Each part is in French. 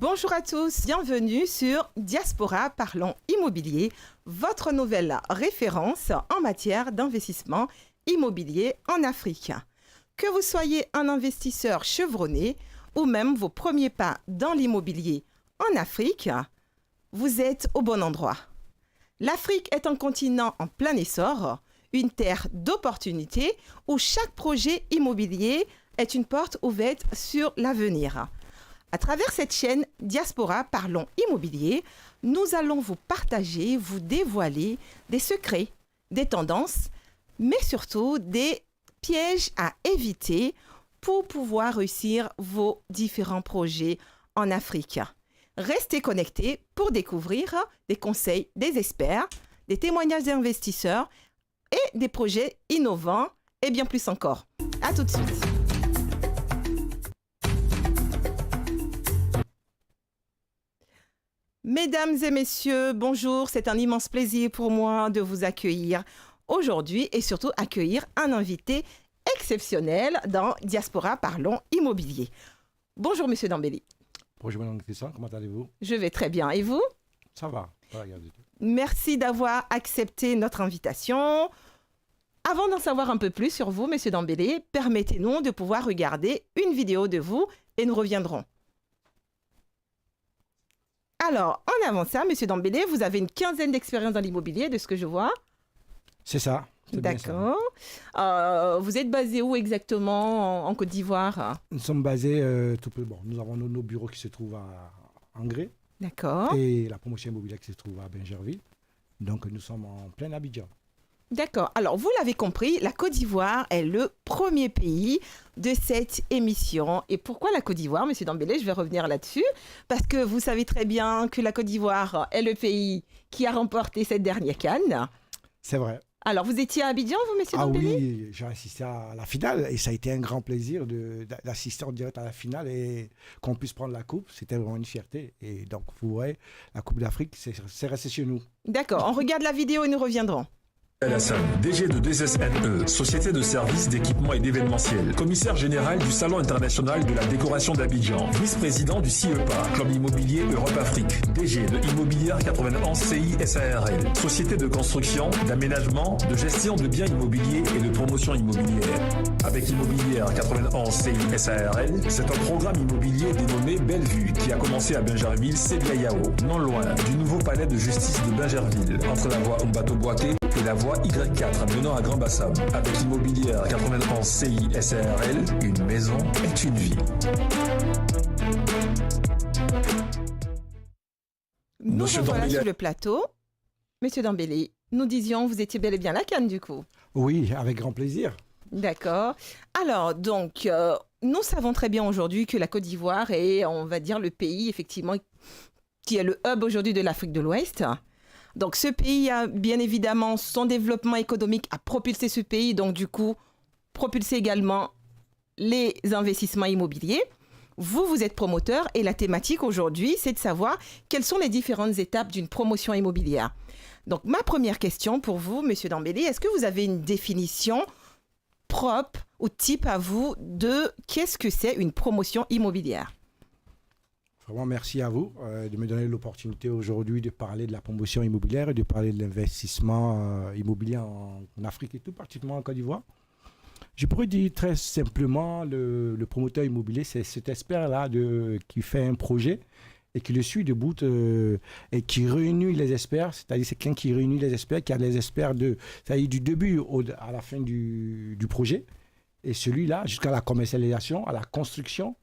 Bonjour à tous, bienvenue sur Diaspora Parlons Immobilier, votre nouvelle référence en matière d'investissement immobilier en Afrique. Que vous soyez un investisseur chevronné ou même vos premiers pas dans l'immobilier en Afrique, vous êtes au bon endroit. L'Afrique est un continent en plein essor, une terre d'opportunités où chaque projet immobilier est une porte ouverte sur l'avenir. À travers cette chaîne Diaspora Parlons Immobilier, nous allons vous partager, vous dévoiler des secrets, des tendances, mais surtout des pièges à éviter pour pouvoir réussir vos différents projets en Afrique. Restez connectés pour découvrir des conseils des experts, des témoignages d'investisseurs et des projets innovants et bien plus encore. À tout de suite. Mesdames et messieurs, bonjour. C'est un immense plaisir pour moi de vous accueillir aujourd'hui et surtout accueillir un invité exceptionnel dans Diaspora Parlons Immobilier. Bonjour, Monsieur Dambélé. Bonjour, Mme Clisson, comment allez-vous? Je vais très bien. Et vous? Ça va, pas rien du tout. Merci d'avoir accepté notre invitation. Avant d'en savoir un peu plus sur vous, Monsieur Dambélé, permettez-nous de pouvoir regarder une vidéo de vous et nous reviendrons. Alors, en avant ça, Monsieur Dambélé, vous avez une quinzaine d'expériences dans l'immobilier, de ce que je vois. C'est ça. D'accord. Vous êtes basé où exactement en Côte d'Ivoire? Nous sommes basés tout peu. Bon, nous avons nos bureaux qui se trouvent à Angré. D'accord. Et la promotion immobilière qui se trouve à Bingerville. Donc, nous sommes en plein Abidjan. D'accord. Alors, vous l'avez compris, la Côte d'Ivoire est le premier pays de cette émission. Et pourquoi la Côte d'Ivoire, Monsieur Dambélé? Je vais revenir là-dessus. Parce que vous savez très bien que la Côte d'Ivoire est le pays qui a remporté cette dernière CAN. C'est vrai. Alors, vous étiez à Abidjan, vous, Monsieur Dambélé? Ah oui, j'ai assisté à la finale et ça a été un grand plaisir d'assister en direct à la finale et qu'on puisse prendre la coupe. C'était vraiment une fierté. Et donc, vous voyez, la Coupe d'Afrique, c'est resté chez nous. D'accord. On regarde la vidéo et nous reviendrons. El Hassan, DG de 2SNE, Société de services, d'équipement et d'événementiel, commissaire général du Salon international de la décoration d'Abidjan, vice-président du CIEPA, Club immobilier Europe-Afrique, DG de Immobilière 91 CI SARL, Société de construction, d'aménagement, de gestion de biens immobiliers et de promotion immobilière. Avec Immobilière 91 CI SARL, c'est un programme immobilier dénommé Bellevue qui a commencé à Bingerville, Sébiayao, non loin du nouveau palais de justice de Bingerville, entre la voie Umbato-Boaké et la voie Y4 menant à Grand Bassam. Avec Immobilière 91 CI SARL, une maison est une vie. Nous voilà sur le plateau. Monsieur Dambélé, nous disions, vous étiez bel et bien la CAN du coup. Oui, avec grand plaisir. D'accord. Alors, donc, nous savons très bien aujourd'hui que la Côte d'Ivoire est, on va dire, le pays, effectivement, qui est le hub aujourd'hui de l'Afrique de l'Ouest. Donc, ce pays a bien évidemment son développement économique à propulser ce pays, donc du coup, propulser également les investissements immobiliers. Vous êtes promoteur et la thématique aujourd'hui, c'est de savoir quelles sont les différentes étapes d'une promotion immobilière. Donc, ma première question pour vous, Monsieur Dambélé, est-ce que vous avez une définition propre ou type à vous de qu'est-ce que c'est une promotion immobilière? Vraiment, merci à vous de me donner l'opportunité aujourd'hui de parler de la promotion immobilière et de parler de l'investissement immobilier en Afrique et tout particulièrement en Côte d'Ivoire. Je pourrais dire très simplement, le promoteur immobilier, c'est cet expert-là qui fait un projet et qui le suit de bout et qui réunit les experts, c'est-à-dire c'est quelqu'un qui réunit les experts, qui a les experts c'est-à-dire du début à la fin du projet, et celui-là jusqu'à la commercialisation, à la construction,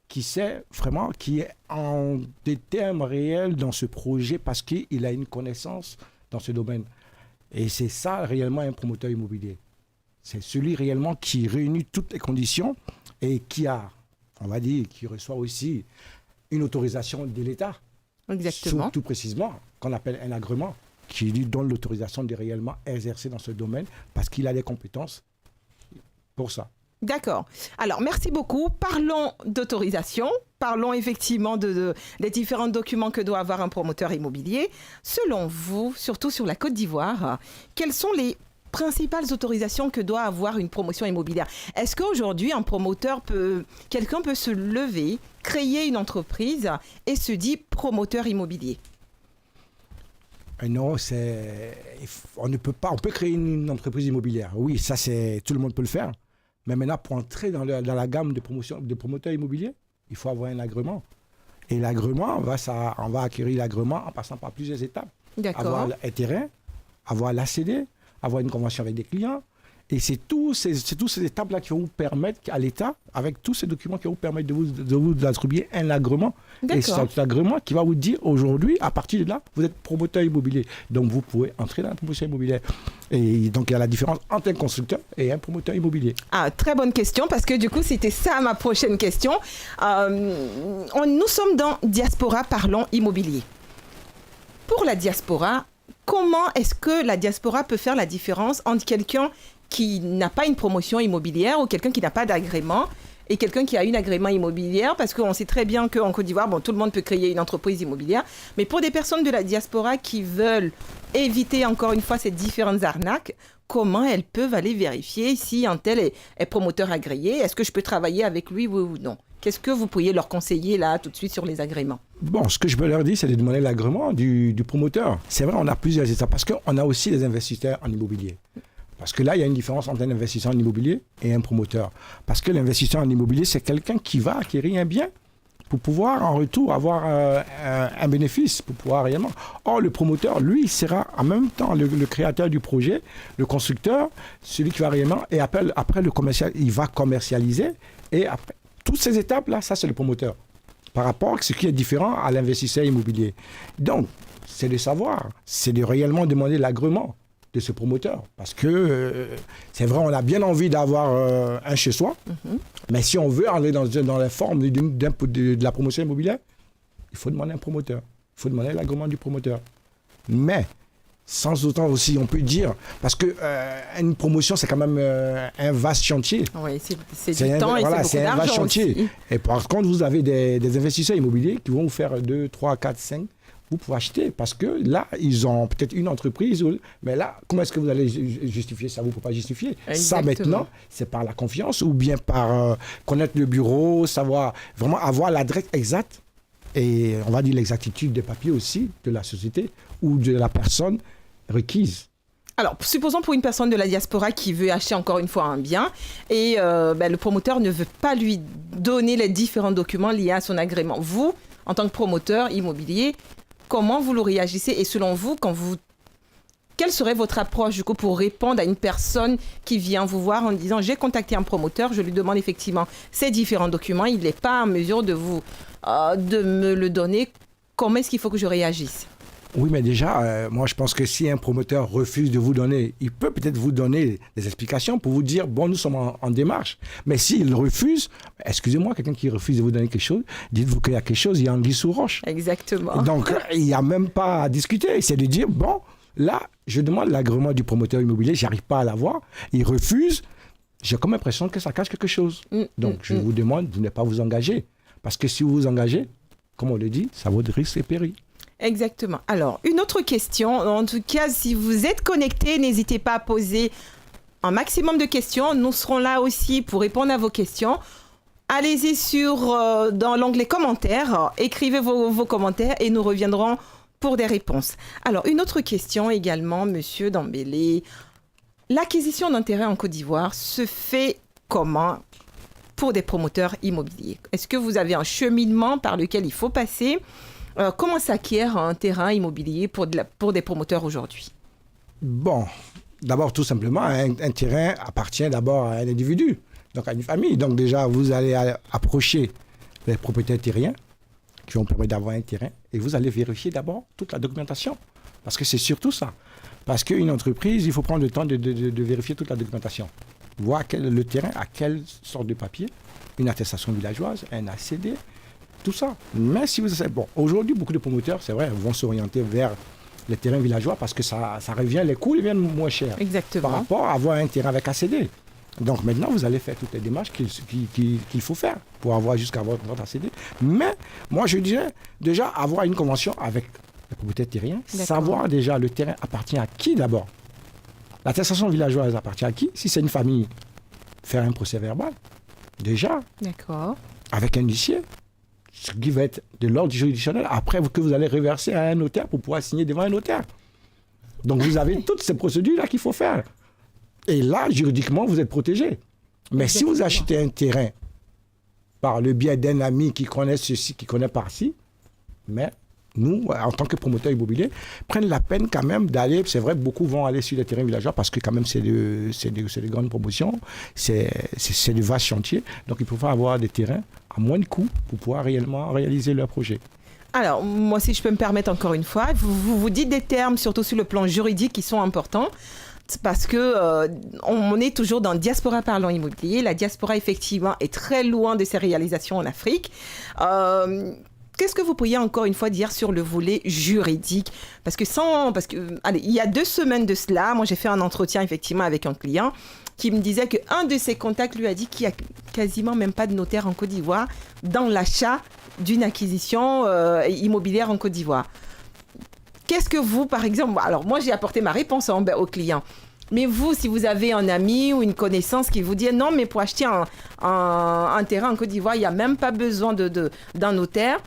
qui sait vraiment, qui est en des termes réels dans ce projet parce qu'il a une connaissance dans ce domaine. Et c'est ça réellement un promoteur immobilier. C'est celui réellement qui réunit toutes les conditions et qui a, on va dire, qui reçoit aussi une autorisation de l'État. Exactement. Tout précisément, qu'on appelle un agrément, qui lui donne l'autorisation de réellement exercer dans ce domaine parce qu'il a les compétences pour ça. D'accord. Alors, merci beaucoup. Parlons d'autorisation. Parlons effectivement des différents documents que doit avoir un promoteur immobilier. Selon vous, surtout sur la Côte d'Ivoire, quels sont les principales autorisations que doit avoir une promotion immobilière. Est-ce qu'aujourd'hui, quelqu'un peut se lever, créer une entreprise et se dit promoteur immobilier? Non, on ne peut pas. On peut créer une entreprise immobilière. Oui, ça, tout le monde peut le faire. Mais maintenant, pour entrer dans la gamme de promoteurs immobiliers, il faut avoir un agrément. Et l'agrément, on va acquérir l'agrément en passant par plusieurs étapes. D'accord. Avoir un terrain, avoir l'ACD, avoir une convention avec des clients. Et c'est toutes ces étapes-là qui vont vous permettre à l'État, avec tous ces documents qui vont vous permettre de vous attribuer un agrément. D'accord. Et c'est cet agrément qui va vous dire aujourd'hui, à partir de là, vous êtes promoteur immobilier. Donc vous pouvez entrer dans la promotion immobilière. Et donc il y a la différence entre un constructeur et un promoteur immobilier. Ah, très bonne question, parce que du coup, c'était ça ma prochaine question. Nous sommes dans Diaspora Parlons Immobilier. Pour la diaspora, comment est-ce que la diaspora peut faire la différence entre quelqu'un qui n'a pas une promotion immobilière ou quelqu'un qui n'a pas d'agrément et quelqu'un qui a une agrément immobilière? Parce qu'on sait très bien qu'en Côte d'Ivoire, tout le monde peut créer une entreprise immobilière. Mais pour des personnes de la diaspora qui veulent éviter encore une fois ces différentes arnaques, comment elles peuvent aller vérifier si un tel est promoteur agréé? Est-ce que je peux travailler avec lui, oui ou non? Qu'est-ce que vous pourriez leur conseiller là tout de suite sur les agréments? Bon, ce que je peux leur dire, c'est de demander l'agrément du promoteur. C'est vrai, on a plusieurs étapes parce qu'on a aussi des investisseurs en immobilier. Parce que là, il y a une différence entre un investisseur en immobilier et un promoteur. Parce que l'investisseur en immobilier, c'est quelqu'un qui va acquérir un bien pour pouvoir en retour avoir un bénéfice, pour pouvoir réellement. Or, le promoteur, lui, il sera en même temps le créateur du projet, le constructeur, celui qui va réellement, et après il va commercialiser, et après, toutes ces étapes-là, ça, c'est le promoteur. Par rapport à ce qui est différent à l'investisseur immobilier. Donc, c'est de savoir, c'est de réellement demander l'agrément de ce promoteur. Parce que c'est vrai, on a bien envie d'avoir un chez soi, mais si on veut aller dans la forme de la promotion immobilière, il faut demander un promoteur. Il faut demander l'agrément du promoteur. Mais, sans autant aussi, on peut dire, parce que une promotion, c'est quand même un vaste chantier. Oui, c'est du temps et c'est beaucoup d'argent aussi. Et par contre, vous avez des investisseurs immobiliers qui vont vous faire 2, 3, 4, 5. Vous pouvez acheter parce que là, ils ont peut-être une entreprise. Mais là, comment est-ce que vous allez justifier ça? Vous ne pouvez pas justifier. Exactement. Ça, maintenant, c'est par la confiance ou bien par connaître le bureau, savoir vraiment avoir l'adresse exacte et on va dire l'exactitude des papiers aussi de la société ou de la personne requise. Alors, supposons pour une personne de la diaspora qui veut acheter encore une fois un bien et le promoteur ne veut pas lui donner les différents documents liés à son agrément. Vous, en tant que promoteur immobilier, comment vous le réagissez? Et selon vous, quelle serait votre approche du coup pour répondre à une personne qui vient vous voir en disant « J'ai contacté un promoteur, je lui demande effectivement ces différents documents, il n'est pas en mesure de me le donner. Comment est-ce qu'il faut que je réagisse ?» Oui, mais déjà, moi, je pense que si un promoteur refuse de vous donner, il peut peut-être vous donner des explications pour vous dire, bon, nous sommes en démarche. Mais s'il refuse, excusez-moi, quelqu'un qui refuse de vous donner quelque chose, dites-vous qu'il y a quelque chose, il y a anguille sous roche. Exactement. Donc, il n'y a même pas à discuter. C'est de dire, bon, là, je demande l'agrément du promoteur immobilier, je n'arrive pas à l'avoir, il refuse, j'ai comme l'impression que ça cache quelque chose. Donc, je vous demande de ne pas vous engager. Parce que si vous vous engagez, comme on le dit, ça vaut de risques et périls. Exactement. Alors, une autre question. En tout cas, si vous êtes connecté, n'hésitez pas à poser un maximum de questions. Nous serons là aussi pour répondre à vos questions. Allez-y dans l'onglet commentaires, écrivez vos commentaires et nous reviendrons pour des réponses. Alors, une autre question également, Monsieur Dambélé. L'acquisition d'un terrain en Côte d'Ivoire se fait comment pour des promoteurs immobiliers? Est-ce que vous avez un cheminement par lequel il faut passer? Comment s'acquiert un terrain immobilier pour des promoteurs aujourd'hui? Bon, d'abord, tout simplement, un terrain appartient d'abord à un individu, donc à une famille. Donc déjà, vous allez approcher les propriétaires terriens qui vont permettre d'avoir un terrain et vous allez vérifier d'abord toute la documentation. Parce que c'est surtout ça. Parce qu'une entreprise, il faut prendre le temps de vérifier toute la documentation. Voir le terrain, à quelle sorte de papier, une attestation villageoise, un ACD, tout ça. Mais si vous... Bon, aujourd'hui, beaucoup de promoteurs, c'est vrai, vont s'orienter vers les terrains villageois parce que ça revient, les coûts deviennent moins chers. Exactement. Par rapport à avoir un terrain avec ACD. Donc maintenant, vous allez faire toutes les démarches qu'il faut faire pour avoir jusqu'à votre ACD. Mais moi, je dirais déjà avoir une convention avec les propriétaires terriens, savoir déjà le terrain appartient à qui d'abord. L'attestation villageoise appartient à qui? Si c'est une famille, faire un procès verbal, déjà, D'accord. avec un huissier, ce qui va être de l'ordre juridictionnel, après que vous allez reverser à un notaire pour pouvoir signer devant un notaire. Donc vous avez toutes ces procédures-là qu'il faut faire. Et là, juridiquement, vous êtes protégé. Mais si vous achetez un terrain par le biais d'un ami qui connaît ceci, qui connaît par-ci, mais nous, en tant que promoteurs immobiliers, prennent la peine quand même d'aller, c'est vrai, beaucoup vont aller sur les terrains villageois parce que quand même c'est de grandes promotions, c'est de vastes chantiers, donc ils peuvent avoir des terrains à moins de coûts pour pouvoir réellement réaliser leur projet. Alors, moi, si je peux me permettre encore une fois, vous dites des termes, surtout sur le plan juridique, qui sont importants. Parce que on est toujours dans Diaspora Parlant Immobilier. La diaspora, effectivement, est très loin de ses réalisations en Afrique. Qu'est-ce que vous pourriez encore une fois dire sur le volet juridique? Parce que allez, il y a 2 semaines de cela, moi j'ai fait un entretien effectivement avec un client qui me disait qu'un de ses contacts lui a dit qu'il n'y a quasiment même pas de notaire en Côte d'Ivoire dans l'achat d'une acquisition immobilière en Côte d'Ivoire. Qu'est-ce que vous, par exemple, alors moi j'ai apporté ma réponse au client. Mais vous, si vous avez un ami ou une connaissance qui vous dit non, mais pour acheter un terrain en Côte d'Ivoire, il n'y a même pas besoin d'un notaire.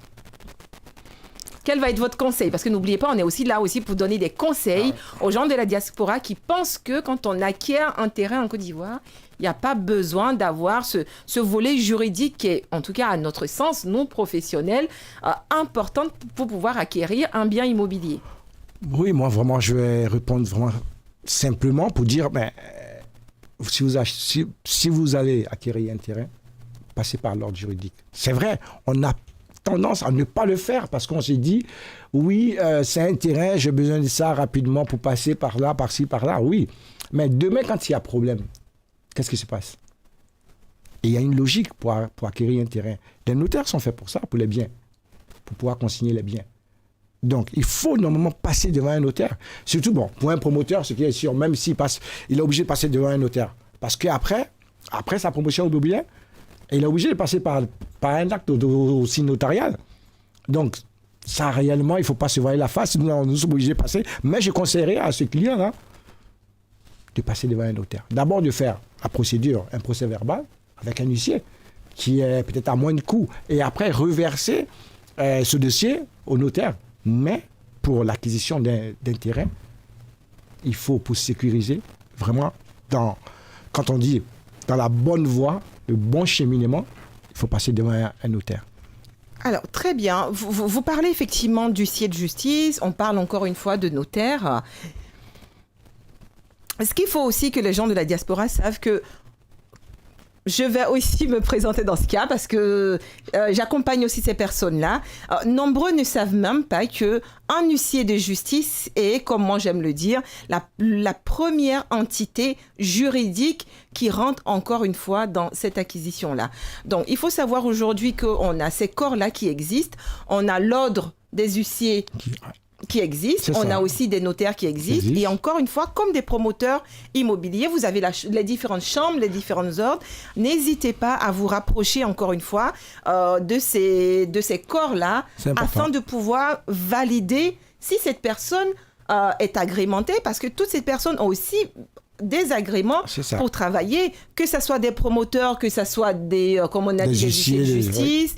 Quel va être votre conseil? Parce que n'oubliez pas, on est aussi là pour donner des conseils aux gens de la diaspora qui pensent que quand on acquiert un terrain en Côte d'Ivoire, il n'y a pas besoin d'avoir ce volet juridique qui est, en tout cas à notre sens, non professionnel, important pour pouvoir acquérir un bien immobilier. Oui, moi vraiment, je vais répondre vraiment simplement pour dire, si vous allez acquérir un terrain, passez par l'ordre juridique. C'est vrai, on a tendance à ne pas le faire parce qu'on s'est dit, oui, c'est un terrain, j'ai besoin de ça rapidement pour passer par là, par-ci, par-là, oui. Mais demain, quand il y a problème, qu'est-ce qui se passe? Et il y a une logique pour acquérir un terrain. Les notaires sont faits pour ça, pour les biens, pour pouvoir consigner les biens. Donc, il faut normalement passer devant un notaire. Surtout, pour un promoteur, ce qui est sûr, même s'il passe, il est obligé de passer devant un notaire. Parce qu'après sa promotion immobilière, il est obligé de passer par un acte aussi notarial. Donc, ça, réellement, il ne faut pas se voir la face. Nous sommes obligés de passer. Mais je conseillerais à ce client-là de passer devant un notaire. D'abord, de faire la procédure, un procès verbal avec un huissier qui est peut-être à moins de coûts. Et après, reverser ce dossier au notaire. Mais pour l'acquisition d'un terrain, il faut, pour sécuriser, vraiment, quand on dit dans la bonne voie, le bon cheminement, il faut passer devant un notaire. Alors, très bien. Vous parlez effectivement d'huissier de justice, on parle encore une fois de notaire. Ce qu'il faut aussi que les gens de la diaspora savent que je vais aussi me présenter dans ce cas parce que j'accompagne aussi ces personnes-là. Nombreux ne savent même pas qu'un huissier de justice est, comme moi j'aime le dire, la première entité juridique qui rentre encore une fois dans cette acquisition-là. Donc, il faut savoir aujourd'hui qu'on a ces corps-là qui existent. On a l'ordre des huissiers qui existent. On a aussi des notaires qui existent. Et encore une fois, comme des promoteurs immobiliers, vous avez les différentes chambres, les différents ordres. N'hésitez pas à vous rapprocher, encore une fois, de ces corps-là afin de pouvoir valider si cette personne est agrémentée, parce que toutes ces personnes ont aussi des agréments pour travailler, que ce soit des promoteurs, que ce soit des huissiers de justice,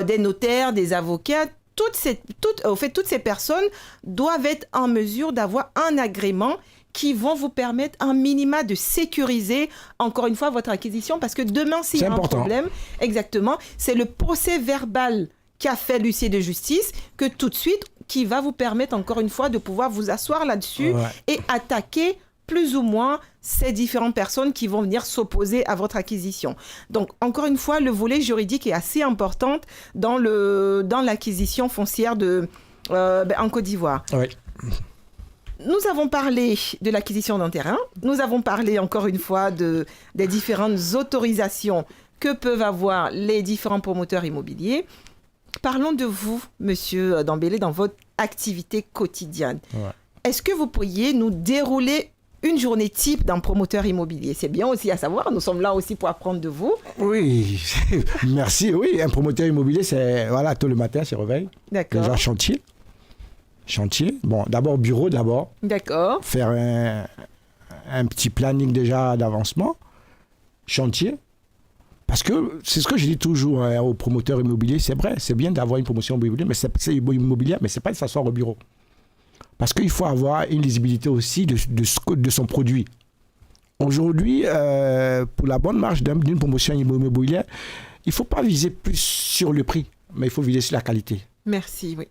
des notaires, des avocats. Toutes ces personnes doivent être en mesure d'avoir un agrément qui vont vous permettre un minima de sécuriser, encore une fois, votre acquisition. Parce que demain, s'il y a un problème, exactement, c'est le procès verbal qu'a fait l'huissier de justice que tout de suite, qui va vous permettre, encore une fois, de pouvoir vous asseoir là-dessus et attaquer plus ou moins ces différentes personnes qui vont venir s'opposer à votre acquisition. Donc, encore une fois, le volet juridique est assez important dans l'acquisition foncière en Côte d'Ivoire. Oui. Nous avons parlé de l'acquisition d'un terrain. Nous avons parlé, encore une fois, des différentes autorisations que peuvent avoir les différents promoteurs immobiliers. Parlons de vous, Monsieur Dambélé, dans votre activité quotidienne. Ouais. Est-ce que vous pourriez nous dérouler une journée type d'un promoteur immobilier? C'est bien aussi à savoir, nous sommes là aussi pour apprendre de vous. Oui, merci. Oui, un promoteur immobilier, c'est, tôt le matin, c'est réveil. D'accord. Déjà chantier. Bon, d'abord bureau, d'abord. D'accord. Faire un petit planning déjà d'avancement, chantier. Parce que c'est ce que je dis toujours aux promoteurs immobiliers, c'est vrai, c'est bien d'avoir une promotion immobilière, mais c'est immobilière, mais c'est pas de s'asseoir au bureau. Parce qu'il faut avoir une lisibilité aussi de son produit. Aujourd'hui, pour la bonne marge d'une promotion immobilière, il ne faut pas viser plus sur le prix, mais il faut viser sur la qualité. Merci, oui.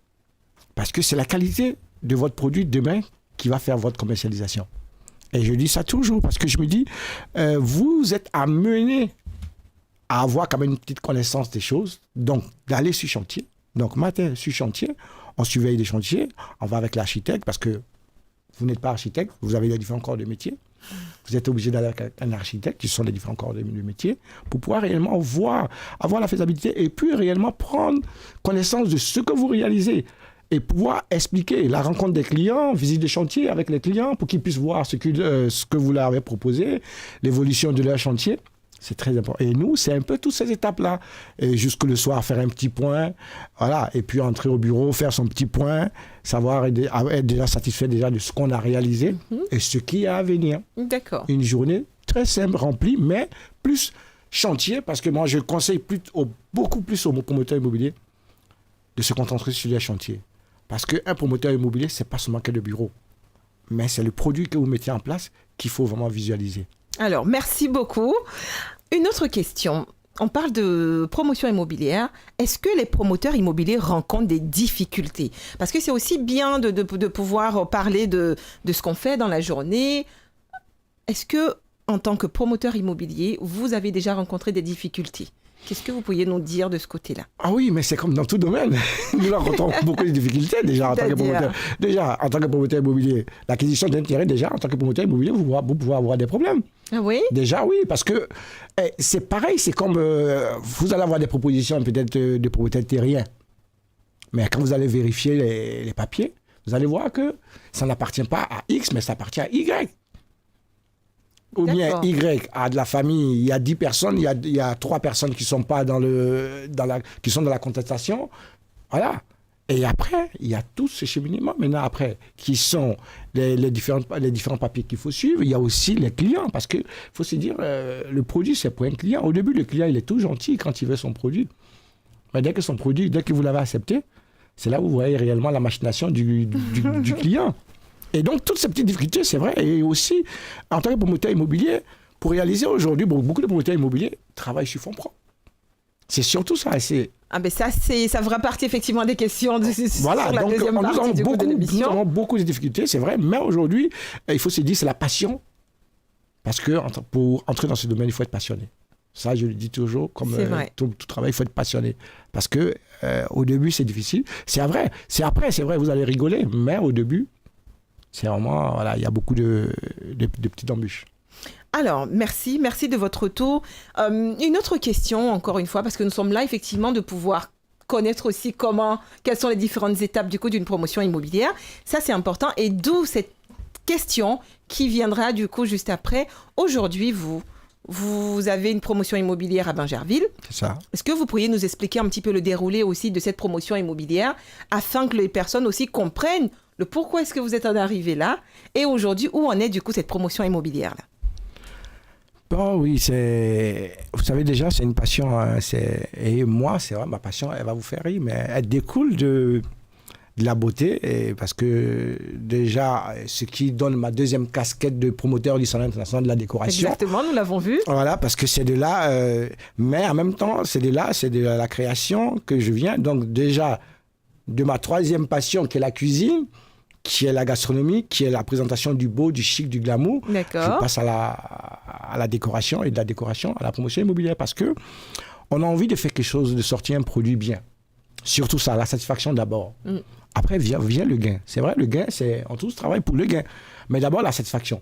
Parce que c'est la qualité de votre produit demain qui va faire votre commercialisation. Et je dis ça toujours parce que je me dis, vous êtes amené à avoir quand même une petite connaissance des choses, donc d'aller sur chantier. Donc matin sur chantier, on surveille des chantiers, on va avec l'architecte parce que vous n'êtes pas architecte, vous avez les différents corps de métier. Vous êtes obligé d'aller avec un architecte, qui sont les différents corps de métier, pour pouvoir réellement avoir la faisabilité et puis réellement prendre connaissance de ce que vous réalisez et pouvoir expliquer la rencontre des clients, visite des chantiers avec les clients pour qu'ils puissent voir ce que vous leur avez proposé, l'évolution de leur chantier. C'est très important. Et nous, c'est un peu toutes ces étapes-là. Et jusque le soir, faire un petit point, voilà, et puis entrer au bureau, faire son petit point, savoir être déjà satisfait déjà de ce qu'on a réalisé et ce qui est à venir. D'accord. Une journée très simple, remplie, mais plus chantier, parce que moi, je conseille beaucoup plus aux promoteurs immobiliers de se concentrer sur les chantiers. Parce qu'un promoteur immobilier, ce n'est pas seulement que le bureau, mais c'est le produit que vous mettez en place qu'il faut vraiment visualiser. Alors, merci beaucoup. Une autre question. On parle de promotion immobilière. Est-ce que les promoteurs immobiliers rencontrent des difficultés? Parce que c'est aussi bien de pouvoir parler de ce qu'on fait dans la journée. Est-ce que, en tant que promoteur immobilier, vous avez déjà rencontré des difficultés? Qu'est-ce que vous pourriez nous dire de ce côté-là? Ah oui, mais c'est comme dans tout domaine. Nous rencontrons beaucoup de difficultés déjà en tant que promoteur. Déjà, en tant que promoteur immobilier, l'acquisition d'intérêt, déjà, en tant que promoteur immobilier, vous pouvez avoir des problèmes. Ah oui? Déjà, oui, parce que c'est pareil, c'est comme vous allez avoir des propositions peut-être de propriétaires terriens. Mais quand vous allez vérifier les papiers, vous allez voir que ça n'appartient pas à X, mais ça appartient à Y. Ou bien Y a de la famille, il y a 10 personnes, il y a 3 personnes qui sont pas qui sont dans la contestation. Voilà. Et après, il y a tout ce cheminement maintenant après, qui sont les différents papiers qu'il faut suivre. Il y a aussi les clients, parce qu'il faut se dire, le produit, c'est pour un client. Au début, le client, il est tout gentil quand il veut son produit. Mais dès que vous l'avez accepté, c'est là où vous voyez réellement la machination du client. Et donc, toutes ces petites difficultés, c'est vrai. Et aussi, en tant que promoteur immobilier, pour réaliser aujourd'hui, beaucoup de promoteurs immobiliers travaillent sur fonds propres. C'est surtout ça. Ah ben ça fera partie effectivement des questions voilà, sur la donc deuxième partie de l'émission. Nous avons beaucoup de difficultés, c'est vrai. Mais aujourd'hui, il faut se dire, c'est la passion. Parce que pour entrer dans ce domaine, il faut être passionné. Ça, je le dis toujours, comme tout travail, il faut être passionné. Parce que au début, c'est difficile. C'est vrai. C'est après, c'est vrai, vous allez rigoler. Mais au début, c'est vraiment, voilà, il y a beaucoup de petites embûches. Alors, merci de votre retour. Une autre question, encore une fois, parce que nous sommes là, effectivement, de pouvoir connaître aussi quelles sont les différentes étapes du coup d'une promotion immobilière. Ça, c'est important. Et d'où cette question qui viendra du coup juste après. Aujourd'hui, vous avez une promotion immobilière à Bingerville. C'est ça. Est-ce que vous pourriez nous expliquer un petit peu le déroulé aussi de cette promotion immobilière afin que les personnes aussi comprennent le pourquoi est-ce que vous êtes en arrivé là et aujourd'hui, où en est du coup cette promotion immobilière-là? Oh oui, vous savez déjà, c'est une passion. Hein, et moi, c'est vrai, ma passion, elle va vous faire rire, mais elle découle de la beauté. Parce que déjà, ce qui donne ma deuxième casquette de promoteur du Salon international de la décoration. Exactement, nous l'avons vu. Voilà, parce que c'est de là, mais en même temps, c'est de la création que je viens. Donc déjà, de ma troisième passion, qui est la cuisine, qui est la gastronomie, qui est la présentation du beau, du chic, du glamour. D'accord. Je passe à la décoration et de la décoration à la promotion immobilière parce que on a envie de faire quelque chose, de sortir un produit bien. Surtout ça, la satisfaction d'abord. Après vient le gain. C'est vrai, le gain, on tous travaille pour le gain. Mais d'abord, la satisfaction.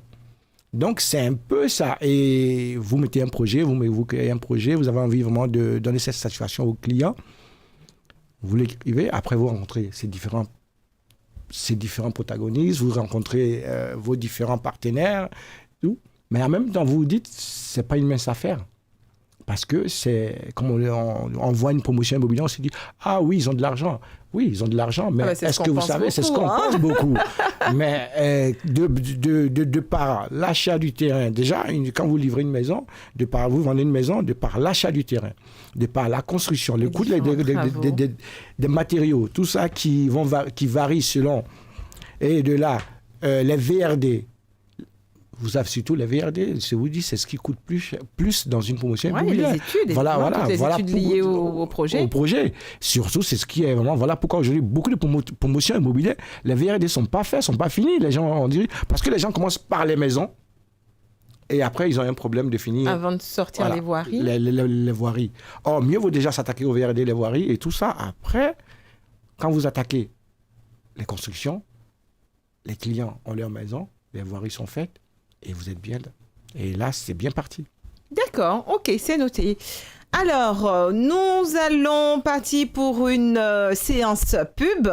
Donc, c'est un peu ça. Et vous mettez un projet, vous créez un projet, vous avez envie vraiment de donner cette satisfaction aux clients. Vous l'écrivez, après vous rencontrez ces différents protagonistes, vous rencontrez vos différents partenaires, tout. Mais en même temps, vous vous dites, c'est pas une mince affaire. Parce que c'est, comme on voit une promotion immobilière, on se dit, ah oui, ils ont de l'argent. Oui, ils ont de l'argent, mais est-ce que vous savez, c'est ce qu'on pense beaucoup. Mais de par l'achat du terrain, déjà, quand vous livrez une maison, vous vendez une maison, de par l'achat du terrain, de par la construction, le coût des matériaux, tout ça qui varie selon. Et de là, les VRD, vous avez surtout les VRD, je vous dis, c'est ce qui coûte plus dans une promotion immobilière. Les études, les études liées au projet. Au projet. Surtout, c'est ce qui est vraiment, voilà pourquoi aujourd'hui, beaucoup de promotions immobilières, les VRD ne sont pas faits, ne sont pas finis. Les gens, on dit, parce que les gens commencent par les maisons, et après, ils ont un problème de finir. Avant de sortir les voiries. Les voiries. Or, mieux vaut déjà s'attaquer aux VRD, les voiries, et tout ça. Après, quand vous attaquez les constructions, les clients ont leur maison, les voiries sont faites, et vous êtes bien là. Et là, c'est bien parti. D'accord, ok, c'est noté. Alors, nous allons partir pour une séance pub.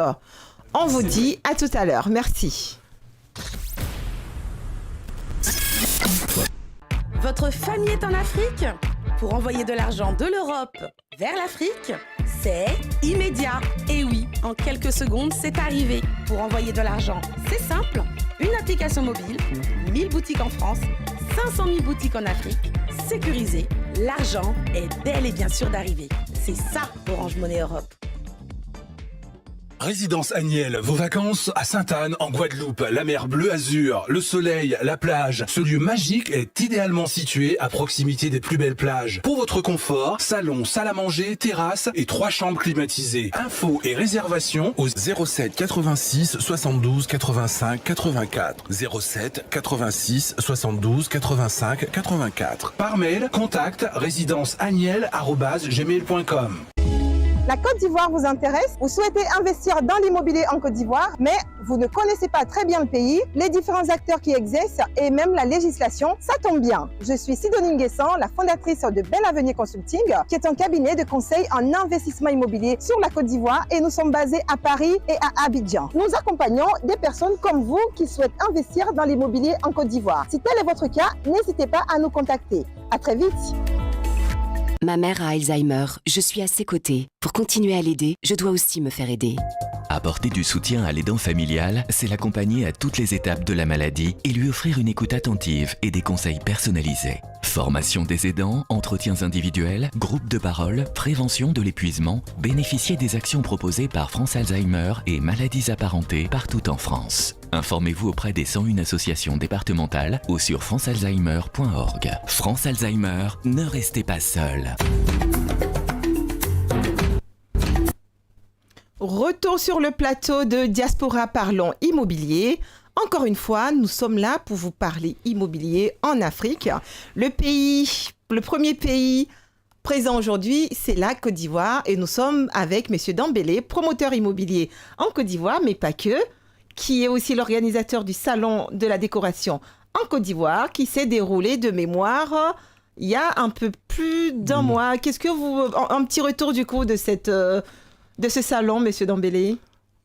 On vous dit à tout à l'heure. Merci. Votre famille est en Afrique? Pour envoyer de l'argent de l'Europe vers l'Afrique, c'est immédiat. Et oui, en quelques secondes, c'est arrivé. Pour envoyer de l'argent, c'est simple. Une application mobile, 1000 boutiques en France, 500 000 boutiques en Afrique, sécurisée. L'argent est bel et bien sûr d'arriver. C'est ça, Orange Money Europe. Résidence Agnelle, vos vacances à Sainte-Anne, en Guadeloupe, la mer bleu azur, le soleil, la plage. Ce lieu magique est idéalement situé à proximité des plus belles plages. Pour votre confort, salon, salle à manger, terrasse et 3 chambres climatisées. Infos et réservations au 07 86 72 85 84. 07 86 72 85 84. Par mail, contact résidenceagnelle@gmail.com. La Côte d'Ivoire vous intéresse? Vous souhaitez investir dans l'immobilier en Côte d'Ivoire, mais vous ne connaissez pas très bien le pays, les différents acteurs qui exercent et même la législation? Ça tombe bien. Je suis Sidonie Nguessan, la fondatrice de Belle Avenue Consulting, qui est un cabinet de conseil en investissement immobilier sur la Côte d'Ivoire, et nous sommes basés à Paris et à Abidjan. Nous accompagnons des personnes comme vous qui souhaitent investir dans l'immobilier en Côte d'Ivoire. Si tel est votre cas, n'hésitez pas à nous contacter. À très vite. Ma mère a Alzheimer, je suis à ses côtés. Pour continuer à l'aider, je dois aussi me faire aider. Apporter du soutien à l'aidant familial, c'est l'accompagner à toutes les étapes de la maladie et lui offrir une écoute attentive et des conseils personnalisés. Formation des aidants, entretiens individuels, groupes de parole, prévention de l'épuisement, bénéficiez des actions proposées par France Alzheimer et maladies apparentées partout en France. Informez-vous auprès des 101 associations départementales ou sur francealzheimer.org. France Alzheimer, ne restez pas seul. Retour sur le plateau de Diaspora Parlons Immobilier. Encore une fois, nous sommes là pour vous parler immobilier en Afrique. Le premier pays présent aujourd'hui, c'est la Côte d'Ivoire. Et nous sommes avec M. Dambélé, promoteur immobilier en Côte d'Ivoire, mais pas que, qui est aussi l'organisateur du Salon de la décoration en Côte d'Ivoire, qui s'est déroulé de mémoire il y a un peu plus d'un mois. Qu'est-ce que vous... Un petit retour du coup de ce salon, M. Dambélé?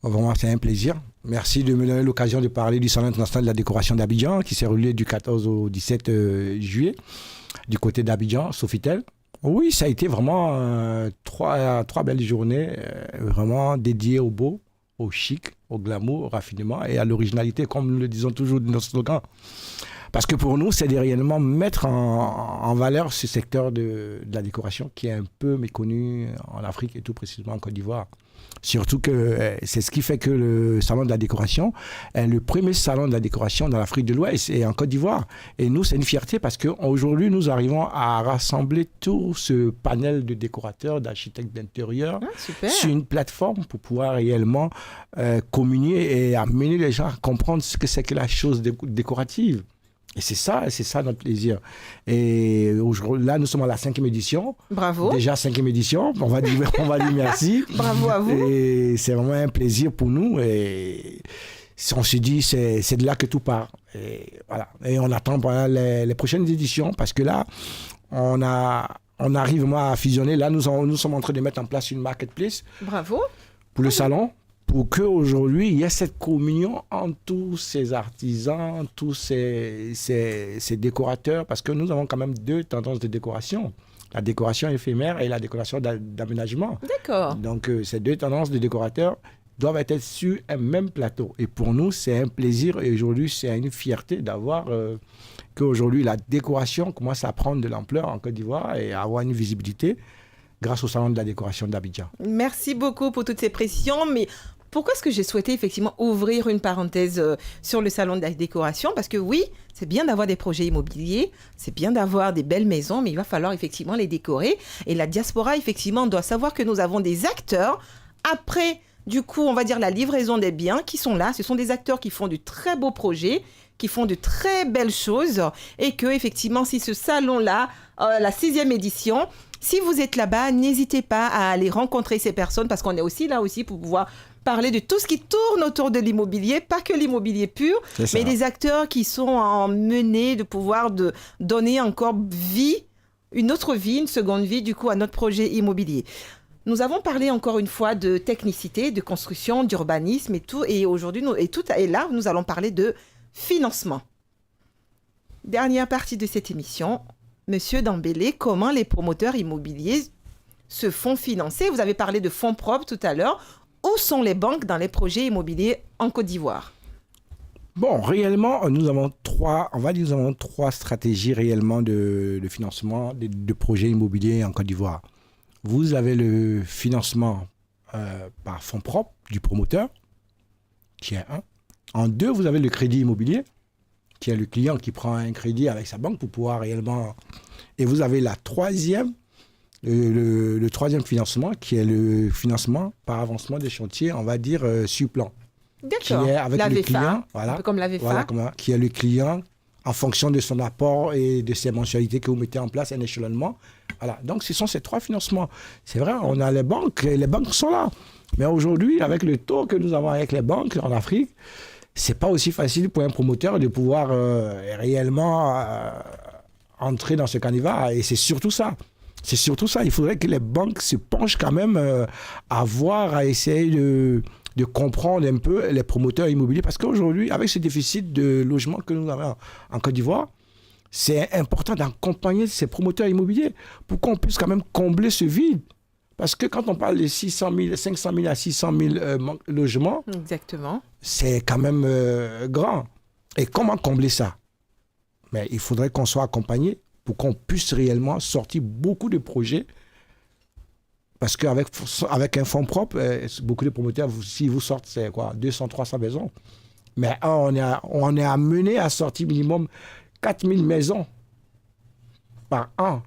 Vraiment, c'est un plaisir. Merci de me donner l'occasion de parler du Salon international de la décoration d'Abidjan, qui s'est roulé du 14 au 17 juillet, du côté d'Abidjan, Sofitel. Oui, ça a été vraiment trois belles journées, vraiment dédiées au beau, au chic, au glamour, au raffinement et à l'originalité, comme nous le disons toujours dans notre slogan. Parce que pour nous, c'est de réellement mettre en valeur ce secteur de la décoration qui est un peu méconnu en Afrique et tout précisément en Côte d'Ivoire. Surtout que c'est ce qui fait que le salon de la décoration est le premier salon de la décoration dans l'Afrique de l'Ouest et en Côte d'Ivoire. Et nous, c'est une fierté parce qu'aujourd'hui, nous arrivons à rassembler tout ce panel de décorateurs, d'architectes d'intérieur sur une plateforme pour pouvoir réellement communier et amener les gens à comprendre ce que c'est que la chose décorative. Et c'est ça notre plaisir. Et là, nous sommes à la 5e édition. Bravo. Déjà 5e édition. On va dire merci. Bravo à vous. Et c'est vraiment un plaisir pour nous. Et on se dit, c'est de là que tout part. Et voilà. Et on attend les prochaines éditions parce que là, on arrive à fusionner. Là, nous sommes en train de mettre en place une marketplace. Bravo. Pour le salon. Pour qu'aujourd'hui, il y ait cette communion entre tous ces artisans, tous ces décorateurs, parce que nous avons quand même 2 tendances de décoration. la décoration éphémère et la décoration d'aménagement. D'accord. Donc, ces deux tendances de décorateurs doivent être sur un même plateau. Et pour nous, c'est un plaisir et aujourd'hui, c'est une fierté d'avoir qu'aujourd'hui, la décoration commence à prendre de l'ampleur en Côte d'Ivoire et à avoir une visibilité grâce au Salon de la décoration d'Abidjan. Merci beaucoup pour toutes ces précisions, mais pourquoi est-ce que j'ai souhaité effectivement ouvrir une parenthèse sur le Salon de la décoration? Parce que oui, c'est bien d'avoir des projets immobiliers, c'est bien d'avoir des belles maisons, mais il va falloir effectivement les décorer. Et la diaspora, effectivement, doit savoir que nous avons des acteurs après... Du coup, on va dire la livraison des biens qui sont là. Ce sont des acteurs qui font de très beaux projets, qui font de très belles choses. Et que, effectivement, si ce salon-là, la 6e édition, si vous êtes là-bas, n'hésitez pas à aller rencontrer ces personnes parce qu'on est aussi là aussi pour pouvoir parler de tout ce qui tourne autour de l'immobilier, pas que l'immobilier pur, mais des acteurs qui sont en menée de pouvoir donner encore vie, une autre vie, une seconde vie, du coup, à notre projet immobilier. Nous avons parlé encore une fois de technicité, de construction, d'urbanisme et tout. Et aujourd'hui, là, nous allons parler de financement. Dernière partie de cette émission. Monsieur Dambélé, comment les promoteurs immobiliers se font financer? Vous avez parlé de fonds propres tout à l'heure. Où sont les banques dans les projets immobiliers en Côte d'Ivoire? Bon, réellement, nous avons trois stratégies réellement de financement de projets immobiliers en Côte d'Ivoire. Vous avez le financement par fonds propres du promoteur, qui est un. En deux, vous avez le crédit immobilier, qui est le client qui prend un crédit avec sa banque pour pouvoir réellement... Et vous avez la troisième, le troisième financement, qui est le financement par avancement des chantiers, on va dire sur plan. D'accord. Qui est avec la le VFA, client, un peu comme la VFA. Voilà, qui est le client en fonction de son apport et de ses mensualités que vous mettez en place, un échelonnement. Voilà. Donc, ce sont ces trois financements. C'est vrai, on a les banques sont là. Mais aujourd'hui, avec le taux que nous avons avec les banques en Afrique, c'est pas aussi facile pour un promoteur de pouvoir réellement entrer dans ce canevas. Et c'est surtout ça. C'est surtout ça. Il faudrait que les banques se penchent quand même à essayer de comprendre un peu les promoteurs immobiliers. Parce qu'aujourd'hui, avec ce déficit de logement que nous avons en Côte d'Ivoire, c'est important d'accompagner ces promoteurs immobiliers pour qu'on puisse quand même combler ce vide. Parce que quand on parle de 500 000 à 600 000 logements, exactement, c'est quand même grand. Et comment combler ça? Mais il faudrait qu'on soit accompagné pour qu'on puisse réellement sortir beaucoup de projets. Parce qu'avec un fonds propre, beaucoup de promoteurs, si vous sortez, c'est quoi, 200, 300 maisons. Mais on est amené à sortir minimum 4000 maisons par an.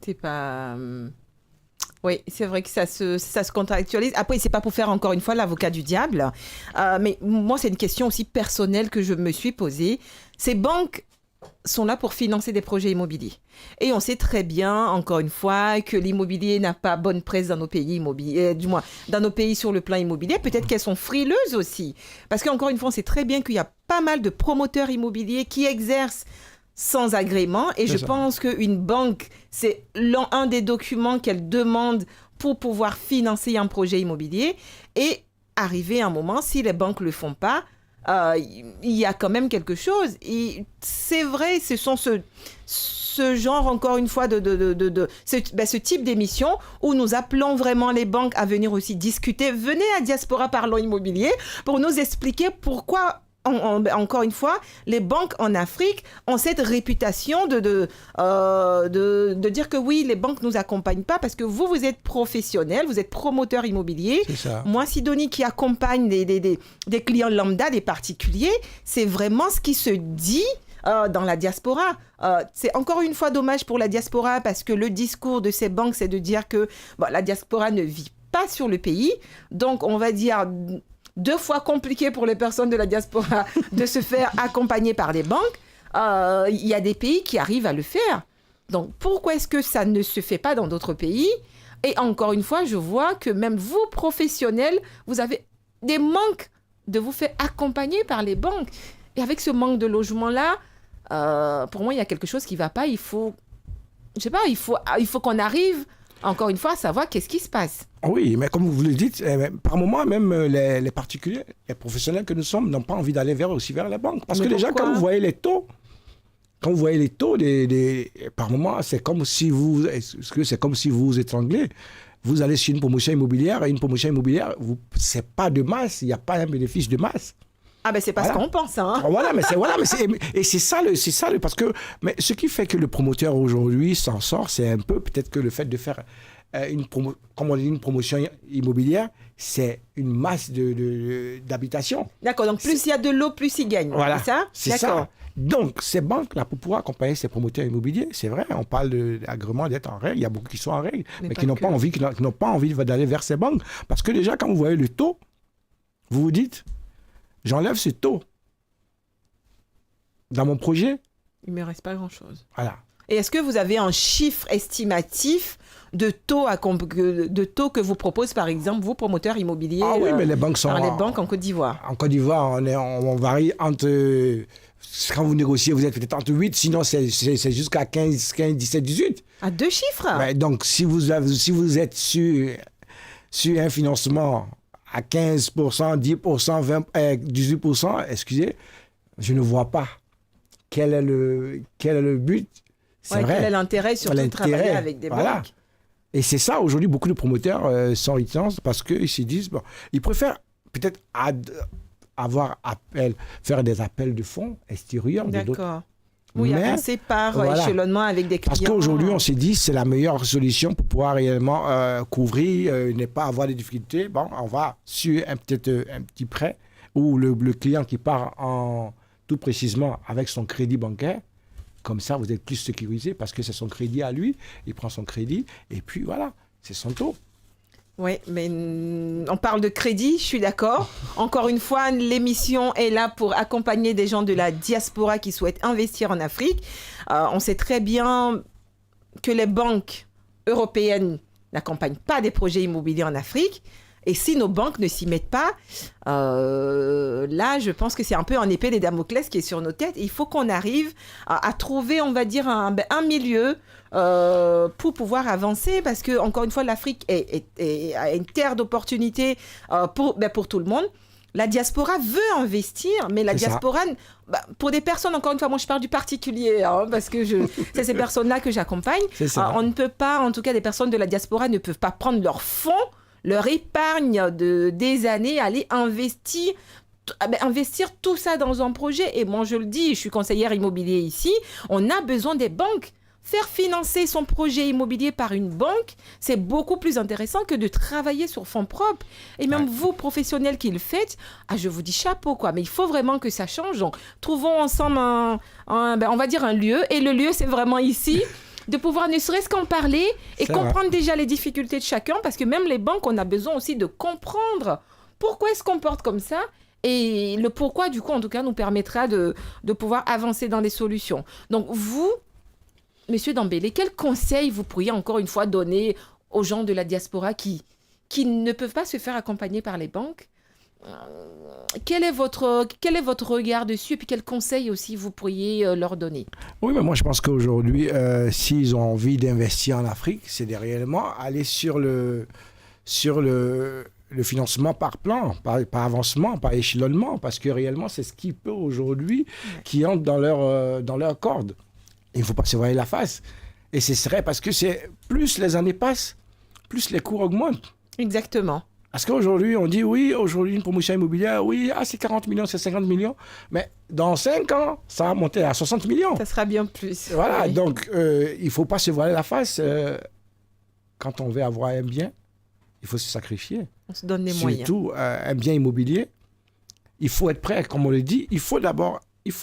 C'est pas... Oui, c'est vrai que ça se contractualise. Après, c'est pas pour faire encore une fois l'avocat du diable. Mais moi, c'est une question aussi personnelle que je me suis posée. Ces banques sont là pour financer des projets immobiliers. Et on sait très bien, encore une fois, que l'immobilier n'a pas bonne presse dans nos pays immobiliers, du moins dans nos pays sur le plan immobilier. Peut-être qu'elles sont frileuses aussi. Parce qu'encore une fois, on sait très bien qu'il y a pas mal de promoteurs immobiliers qui exercent sans agrément. Et je pense qu'une banque, c'est un des documents qu'elle demande pour pouvoir financer un projet immobilier. Et arrivé à un moment, si les banques ne le font pas, il y a quand même quelque chose. Et c'est vrai, ce sont ce genre, encore une fois, ce type d'émission où nous appelons vraiment les banques à venir aussi discuter. Venez à Diaspora Parlons Immobilier pour nous expliquer pourquoi, encore une fois, les banques en Afrique ont cette réputation de dire que oui, les banques ne nous accompagnent pas parce que vous êtes professionnel, vous êtes promoteur immobilier. C'est ça. Moi, Sidonie, qui accompagne des clients lambda, des particuliers, c'est vraiment ce qui se dit dans la diaspora. C'est encore une fois dommage pour la diaspora parce que le discours de ces banques, c'est de dire que la diaspora ne vit pas sur le pays. Donc, on va dire... 2 fois compliqué pour les personnes de la diaspora de se faire accompagner par des banques. Il y a des pays qui arrivent à le faire. Donc, pourquoi est-ce que ça ne se fait pas dans d'autres pays? Et encore une fois, je vois que même vous, professionnels, vous avez des manques de vous faire accompagner par les banques. Et avec ce manque de logement-là, pour moi, il y a quelque chose qui ne va pas. Il faut qu'on arrive, encore une fois, à savoir qu'est-ce qui se passe. Oui, mais comme vous le dites, par moment, même les particuliers, les professionnels que nous sommes, n'ont pas envie d'aller vers les banques. Parce que déjà, quand vous voyez les taux quand vous voyez les taux, par moment, c'est comme si vous vous étranglez. Vous allez sur une promotion immobilière, et une promotion immobilière, c'est pas de masse, il n'y a pas un bénéfice de masse. Ah ben c'est pas ce qu'on pense, hein. C'est ça, parce que mais ce qui fait que le promoteur aujourd'hui s'en sort, c'est un peu peut-être que le fait de faire une promotion immobilière, c'est une masse d'habitation. D'accord, donc plus il y a de l'eau, plus il gagne. Voilà, c'est ça? c'est D'accord. ça. Donc, ces banques-là, pour pouvoir accompagner ces promoteurs immobiliers, c'est vrai, on parle d'agrément d'être en règle, il y a beaucoup qui sont en règle, mais qui n'ont pas envie d'aller vers ces banques. Parce que déjà, quand vous voyez le taux, vous vous dites, j'enlève ce taux dans mon projet. Il ne me reste pas grand-chose. Voilà. Et est-ce que vous avez un chiffre estimatif de taux que vous propose, par exemple, vos promoteurs immobiliers? Ah oui, mais les banques sont... les banques en Côte d'Ivoire. En Côte d'Ivoire, on varie entre... Quand vous négociez, vous êtes peut-être entre 8, sinon c'est jusqu'à 15, 17, 18. À 2 chiffres? Ouais, donc, si vous êtes sur un financement à 15%, 10%, 20, 18%, excusez, je ne vois pas quel est le but. C'est vrai. Quel est l'intérêt surtout de travailler avec des banques? Et c'est ça, aujourd'hui, beaucoup de promoteurs sont réticents parce qu'ils se disent, bon, ils préfèrent peut-être faire des appels de fonds extérieurs. D'accord. Oui, avancer par échelonnement avec des clients. Parce qu'aujourd'hui, on s'est dit c'est la meilleure solution pour pouvoir réellement couvrir, ne pas avoir de difficultés. Bon, on va sur un petit prêt où le client qui part tout précisément avec son crédit bancaire. Comme ça, vous êtes plus sécurisé parce que c'est son crédit à lui. Il prend son crédit et puis voilà, c'est son taux. Oui, mais on parle de crédit, je suis d'accord. Encore une fois, l'émission est là pour accompagner des gens de la diaspora qui souhaitent investir en Afrique. On sait très bien que les banques européennes n'accompagnent pas des projets immobiliers en Afrique. Et si nos banques ne s'y mettent pas, là, je pense que c'est un peu un épée de Damoclès qui est sur nos têtes. Il faut qu'on arrive à trouver, on va dire, un milieu pour pouvoir avancer. Parce que, encore une fois, l'Afrique est une terre d'opportunités pour tout le monde. La diaspora veut investir, mais la diaspora, pour des personnes, encore une fois, moi je parle du particulier, parce que c'est ces personnes-là que j'accompagne. On ne peut pas, en tout cas, des personnes de la diaspora ne peuvent pas prendre leurs fonds, leur épargne des années, aller investir tout ça dans un projet. Et moi, je le dis, je suis conseillère immobilier ici, on a besoin des banques. Faire financer son projet immobilier par une banque, c'est beaucoup plus intéressant que de travailler sur fonds propres. Et même vous, professionnels qui le faites, je vous dis chapeau, quoi. Mais il faut vraiment que ça change. Donc, trouvons ensemble on va dire un lieu. Et le lieu, c'est vraiment ici. De pouvoir ne serait-ce qu'en parler et comprendre déjà les difficultés de chacun, parce que même les banques, on a besoin aussi de comprendre pourquoi est-ce qu'on porte comme ça, et le pourquoi, du coup, en tout cas, nous permettra de pouvoir avancer dans des solutions. Donc, vous, Monsieur Dembélé, quel conseil vous pourriez encore une fois donner aux gens de la diaspora qui ne peuvent pas se faire accompagner par les banques? Quel est votre regard dessus et puis quels conseils aussi vous pourriez leur donner? Oui, mais moi je pense qu'aujourd'hui, s'ils ont envie d'investir en Afrique, c'est de réellement aller sur le financement par plan, par avancement, par échelonnement, parce que réellement c'est ce qui peut aujourd'hui qui entre dans leur corde. Il ne faut pas se voiler la face. Et ce serait parce que plus les années passent, plus les cours augmentent. Exactement. Parce qu'aujourd'hui, on dit, oui, aujourd'hui, une promotion immobilière, oui, c'est 40 millions, c'est 50 millions. Mais dans 5 ans, ça va monter à 60 millions. Ça sera bien plus. Voilà, donc il ne faut pas se voiler la face. Quand on veut avoir un bien, il faut se sacrifier. On se donne les moyens. Surtout un bien immobilier, il faut être prêt, comme on le dit, il faut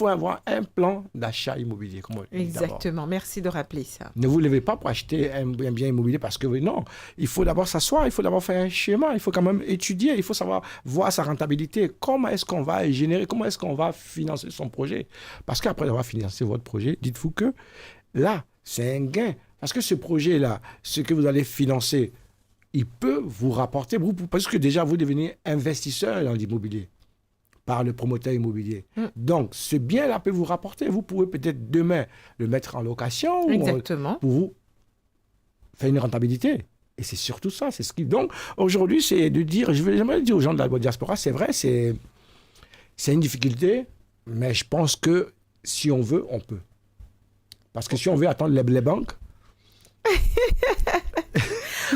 avoir un plan d'achat immobilier. Comme on le dit. Exactement, merci de rappeler ça. Ne vous levez pas pour acheter un bien immobilier parce que non, il faut d'abord s'asseoir, il faut d'abord faire un schéma, il faut quand même étudier, il faut savoir voir sa rentabilité, comment est-ce qu'on va générer, comment est-ce qu'on va financer son projet. Parce qu'après avoir financé votre projet, dites-vous que là, c'est un gain. Parce que ce projet-là, ce que vous allez financer, il peut vous rapporter, parce que déjà vous devenez investisseur dans l'immobilier par le promoteur immobilier. Donc, ce bien-là peut vous rapporter. Vous pouvez peut-être demain le mettre en location. Exactement. Pour vous faire une rentabilité. Et c'est surtout ça. C'est ce qui... Donc, aujourd'hui, c'est de dire, je vais jamais dire aux gens de la diaspora, c'est vrai, c'est une difficulté, mais je pense que si on veut, on peut. Parce que si on veut attendre les banques,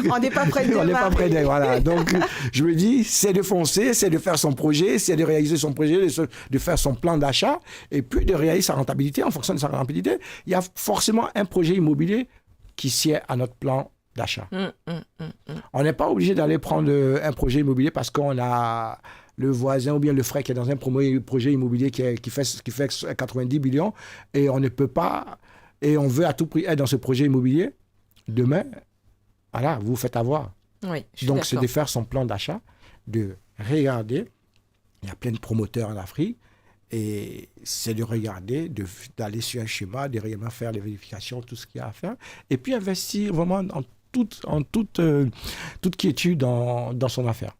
On n'est pas près de on n'est pas démarrer. près d'elle, voilà. Donc, je me dis, c'est de foncer, c'est de faire son projet, c'est de réaliser son projet, de faire son plan d'achat, et puis de réaliser sa rentabilité. En fonction de sa rentabilité, il y a forcément un projet immobilier qui sied à notre plan d'achat. On n'est pas obligé d'aller prendre un projet immobilier parce qu'on a le voisin ou bien le frère qui est dans un projet immobilier qui fait 90 millions, et on ne peut pas, et on veut à tout prix être dans ce projet immobilier. Demain, voilà, vous vous faites avoir. Oui, je suis Donc, c'est d'accord. de faire son plan d'achat, de regarder. Il y a plein de promoteurs en Afrique. Et c'est de regarder, d'aller sur un schéma, de réellement faire les vérifications, tout ce qu'il y a à faire. Et puis, investir vraiment en toute quiétude dans son affaire.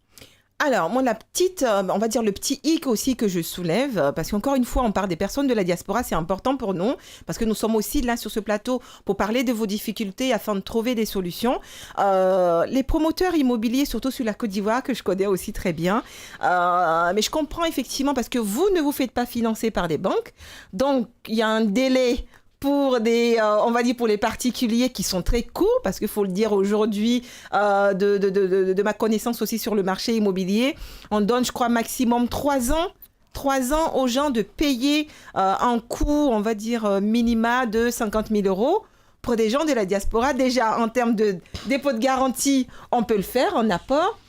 Alors, moi, on va dire le petit hic aussi que je soulève, parce qu'encore une fois, on parle des personnes de la diaspora, c'est important pour nous, parce que nous sommes aussi là sur ce plateau pour parler de vos difficultés afin de trouver des solutions. Les promoteurs immobiliers, surtout sur la Côte d'Ivoire, que je connais aussi très bien, mais je comprends effectivement, parce que vous ne vous faites pas financer par des banques, donc il y a un délai pour on va dire pour les particuliers qui sont très courts, parce qu'il faut le dire aujourd'hui, de ma connaissance aussi sur le marché immobilier, on donne, je crois, maximum 3 ans. 3 ans aux gens de payer un coût, on va dire, minima de 50 000 euros. Pour des gens de la diaspora, déjà, en termes de dépôt de garantie, on peut le faire en apport,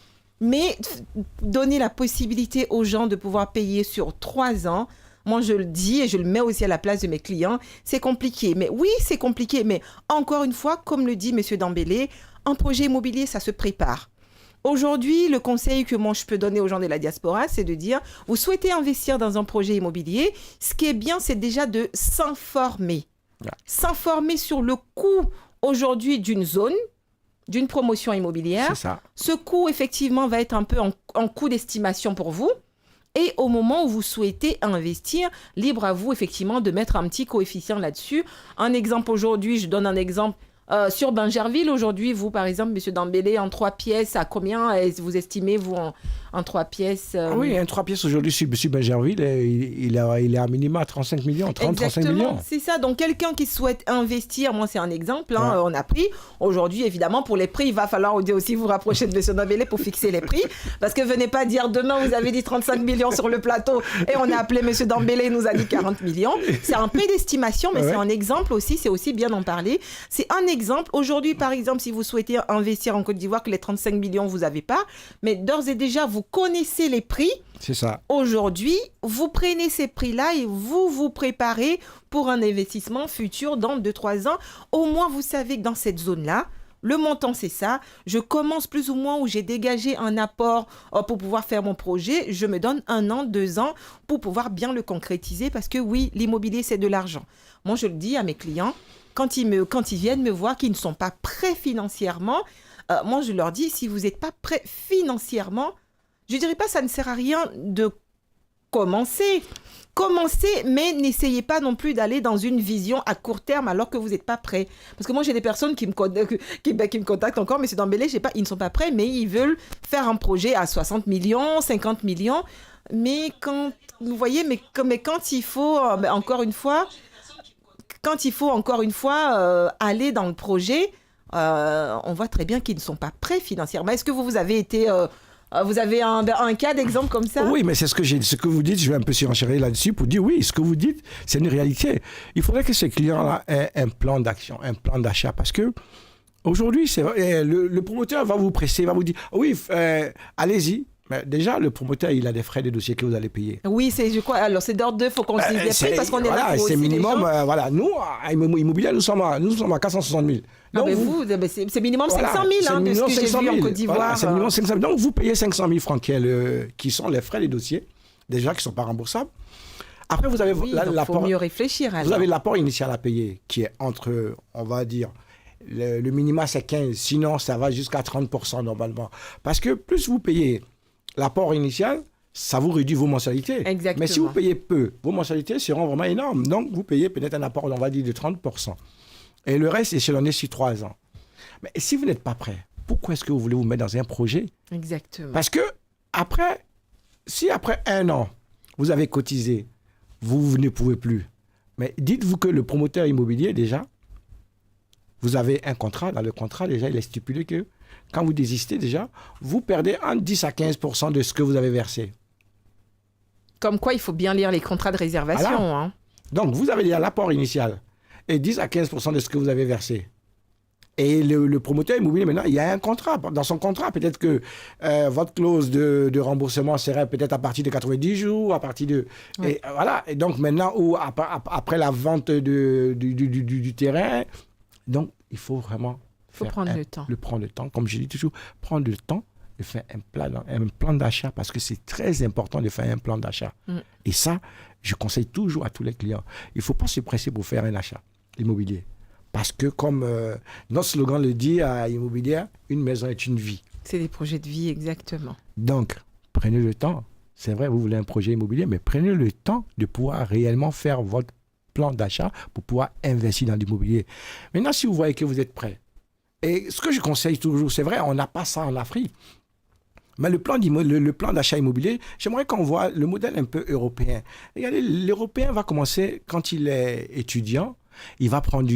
mais donner la possibilité aux gens de pouvoir payer sur 3 ans, moi, je le dis et je le mets aussi à la place de mes clients, c'est compliqué. Mais oui, c'est compliqué. Mais encore une fois, comme le dit M. Dembélé, un projet immobilier, ça se prépare. Aujourd'hui, le conseil que moi, je peux donner aux gens de la diaspora, c'est de dire, vous souhaitez investir dans un projet immobilier, ce qui est bien, c'est déjà de s'informer. Yeah. S'informer sur le coût aujourd'hui d'une zone, d'une promotion immobilière. C'est ça. Ce coût, effectivement, va être un peu en coût d'estimation pour vous. Et au moment où vous souhaitez investir, libre à vous, effectivement, de mettre un petit coefficient là-dessus. Un exemple aujourd'hui, je donne un exemple. Sur Bingerville, aujourd'hui, vous, par exemple, M. Dembélé, en 3 pièces, à combien vous estimez, vous, en 3 pièces Oui, un 3 pièces aujourd'hui sur Bingerville, il est à minima 35 millions, 35 millions. C'est ça. Donc, quelqu'un qui souhaite investir, moi, c'est un exemple, hein, on a pris. Aujourd'hui, évidemment, pour les prix, il va falloir aussi vous rapprocher de M. Dembélé pour fixer les prix. Parce que venez pas dire demain, vous avez dit 35 millions sur le plateau et on a appelé M. Dembélé, il nous a dit 40 millions. C'est un prix d'estimation, mais c'est un exemple aussi, c'est aussi bien d'en parler. C'est un exemple. Aujourd'hui, par exemple, si vous souhaitez investir en Côte d'Ivoire, que les 35 millions, vous n'avez pas, mais d'ores et déjà, vous connaissez les prix. C'est ça. Aujourd'hui, vous prenez ces prix-là et vous vous préparez pour un investissement futur dans 2-3 ans. Au moins, vous savez que dans cette zone-là, le montant, c'est ça. Je commence plus ou moins où j'ai dégagé un apport pour pouvoir faire mon projet. Je me donne 1 an, 2 ans pour pouvoir bien le concrétiser parce que oui, l'immobilier, c'est de l'argent. Moi, je le dis à mes clients, quand ils viennent me voir qu'ils ne sont pas prêts financièrement, moi, je leur dis, si vous n'êtes pas prêts financièrement, je ne dirais pas ça ne sert à rien de commencer. Commencez, mais n'essayez pas non plus d'aller dans une vision à court terme alors que vous n'êtes pas prêt. Parce que moi, j'ai des personnes qui me contactent encore, mais c'est Dembélé, ils ne sont pas prêts, mais ils veulent faire un projet à 60 millions, 50 millions. Mais quand, vous voyez, mais quand il faut, encore une fois, aller dans le projet, on voit très bien qu'ils ne sont pas prêts financièrement. Est-ce que vous avez été... vous avez un cas d'exemple comme ça? Oui, mais c'est ce que vous dites. Je vais un peu surenchérir là-dessus pour dire oui, ce que vous dites, c'est une réalité. Il faudrait que ces clients-là aient un plan d'action, un plan d'achat. Parce que aujourd'hui, le promoteur va vous presser, va vous dire oui, allez-y. Mais déjà, le promoteur, il a des frais de dossier que vous allez payer. Oui, alors c'est d'ordre 2, il faut qu'on se dise des prix parce qu'on est là pour c'est aussi minimum, les gens. voilà. Nous, à Immobilier, nous sommes à 460 000. Non, mais c'est minimum 500 000, de ce que j'ai vu en Côte d'Ivoire. Voilà, c'est minimum 500 000. Donc, vous payez 500 000 francs qui sont les frais des dossiers, déjà qui ne sont pas remboursables. Après, vous avez l'apport. Il faut mieux réfléchir. Alors. Vous avez l'apport initial à payer qui est entre, on va dire, le minima c'est 15, sinon ça va jusqu'à 30% normalement. Parce que plus vous payez l'apport initial, ça vous réduit vos mensualités. Exactement. Mais si vous payez peu, vos mensualités seront vraiment énormes. Donc, vous payez peut-être un apport, on va dire, de 30%. Et le reste est échelonné sur 3 ans. Mais si vous n'êtes pas prêt, pourquoi est-ce que vous voulez vous mettre dans un projet? Exactement. Parce que si après 1 an, vous avez cotisé, vous ne pouvez plus, Mais dites-vous que le promoteur immobilier, déjà, vous avez un contrat. Dans le contrat, déjà, il est stipulé que quand vous désistez, déjà, vous perdez entre 10 à 15% de ce que vous avez versé. Comme quoi, il faut bien lire les contrats de réservation. Voilà. Hein. Donc, vous avez déjà l'apport initial et 10 à 15% de ce que vous avez versé. Et le promoteur immobilier, maintenant, il y a un contrat. Dans son contrat, peut-être que votre clause de remboursement serait peut-être à partir de 90 jours, à partir de... Oui. Et voilà. Et donc, maintenant, ou après la vente du terrain, donc, il faut vraiment... Prendre le temps. Prendre le temps. Comme je dis toujours, prendre le temps de faire un plan d'achat parce que c'est très important de faire un plan d'achat. Et ça, je conseille toujours à tous les clients. Il ne faut pas se presser pour faire un achat immobilier. Parce que comme notre slogan le dit à Immobilière, une maison est une vie. C'est des projets de vie, exactement. Donc, prenez le temps. C'est vrai, vous voulez un projet immobilier, mais prenez le temps de pouvoir réellement faire votre plan d'achat pour pouvoir investir dans l'immobilier. Maintenant, si vous voyez que vous êtes prêt, et ce que je conseille toujours, c'est vrai, on n'a pas ça en Afrique, mais le plan d'achat immobilier, j'aimerais qu'on voit le modèle un peu européen. Regardez, l'Européen va commencer, quand il est étudiant, il va prendre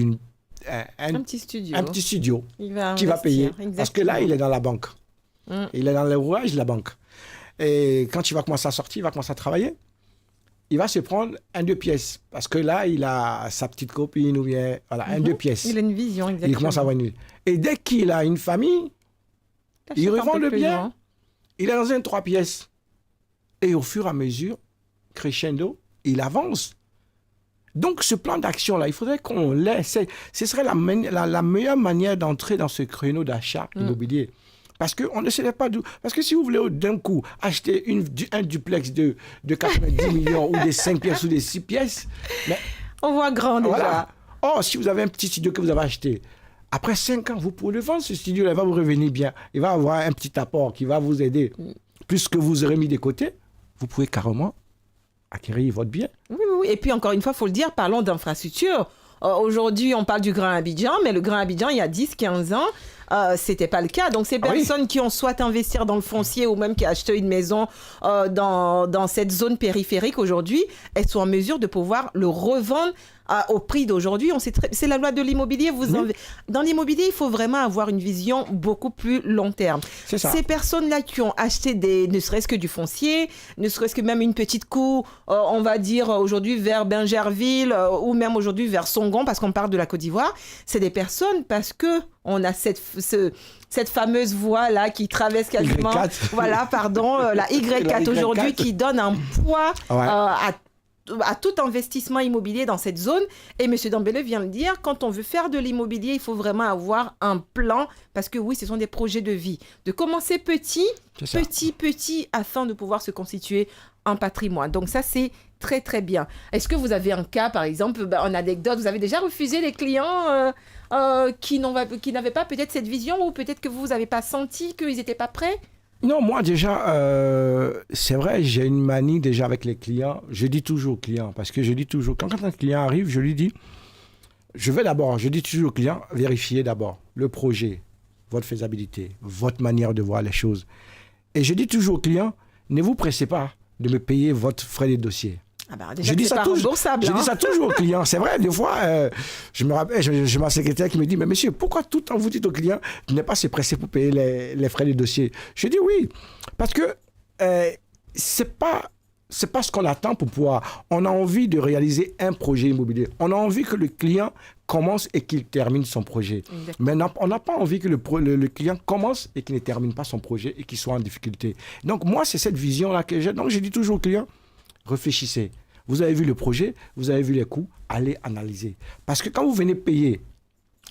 un petit studio qui va payer. Exactement. Parce que là, il est dans la banque. Il est dans le rouage de la banque. Et quand il va commencer à sortir, il va commencer à travailler, il va se prendre 1-2 pièces. Parce que là, il a sa petite copine ou bien... Voilà, 1-2 pièces. Il a une vision, exactement. Il commence à avoir une... Et dès qu'il a une famille, il revend le bien. Il est dans un 3 pièces. Et au fur et à mesure, crescendo, il avance. Donc, ce plan d'action-là, il faudrait qu'on l'ait. Ce serait la meilleure manière d'entrer dans ce créneau d'achat immobilier. Parce qu'on ne savait pas d'où. Parce que si vous voulez d'un coup acheter un duplex de 90 millions ou des 5 pièces ou des 6 pièces, mais, on voit grand déjà. Voilà. Or, si vous avez un petit studio que vous avez acheté, après 5 ans, vous pouvez le vendre, ce studio-là, il va vous revenir bien. Il va avoir un petit apport qui va vous aider. Plus que vous aurez mis de côté, vous pouvez carrément acquérir votre bien. Oui. Et puis, encore une fois, il faut le dire, parlons d'infrastructure. Aujourd'hui, on parle du Grand Abidjan, mais le Grand Abidjan, il y a 10-15 ans, c'était pas le cas. Donc, ces personnes qui ont soit investi dans le foncier ou même qui ont acheté une maison dans cette zone périphérique aujourd'hui, elles sont en mesure de pouvoir le revendre au prix d'aujourd'hui. C'est la loi de l'immobilier. Dans l'immobilier, il faut vraiment avoir une vision beaucoup plus long terme. C'est ça. Ces personnes-là qui ont acheté ne serait-ce que du foncier, ne serait-ce que même une petite cour, on va dire aujourd'hui vers Bingerville ou même aujourd'hui vers Songon, parce qu'on parle de la Côte d'Ivoire, c'est des personnes parce que on a cette fameuse voie là qui traverse quasiment la Y4 aujourd'hui, qui donne un poids à tout investissement immobilier dans cette zone. Et M. Dembélé vient le dire, quand on veut faire de l'immobilier, il faut vraiment avoir un plan, parce que oui, ce sont des projets de vie. De commencer petit, afin de pouvoir se constituer un patrimoine. Donc ça, c'est très, très bien. Est-ce que vous avez un cas, par exemple, en anecdote, vous avez déjà refusé les clients qui n'avaient pas peut-être cette vision, ou peut-être que vous n'avez pas senti qu'ils n'étaient pas prêts? Non, moi déjà, c'est vrai, j'ai une manie déjà avec les clients. Je dis toujours aux clients, parce que je dis toujours, quand un client arrive, je lui dis, je dis toujours aux clients, vérifiez d'abord le projet, votre faisabilité, votre manière de voir les choses. Et je dis toujours aux clients, ne vous pressez pas de me payer votre frais de dossier. Déjà, je dis ça toujours aux clients. C'est vrai, des fois, je me rappelle, j'ai ma secrétaire qui me dit, mais monsieur, pourquoi tout le temps vous dites aux clients de ne pas se presser pour payer les frais de dossier? Je dis oui, parce que c'est pas ce qu'on attend pour pouvoir. On a envie de réaliser un projet immobilier. On a envie que le client commence et qu'il termine son projet. Mais on n'a pas envie que le client commence et qu'il ne termine pas son projet et qu'il soit en difficulté. Donc moi, c'est cette vision-là que j'ai. Donc je dis toujours aux clients, réfléchissez. Vous avez vu le projet, vous avez vu les coûts, allez analyser. Parce que quand vous venez payer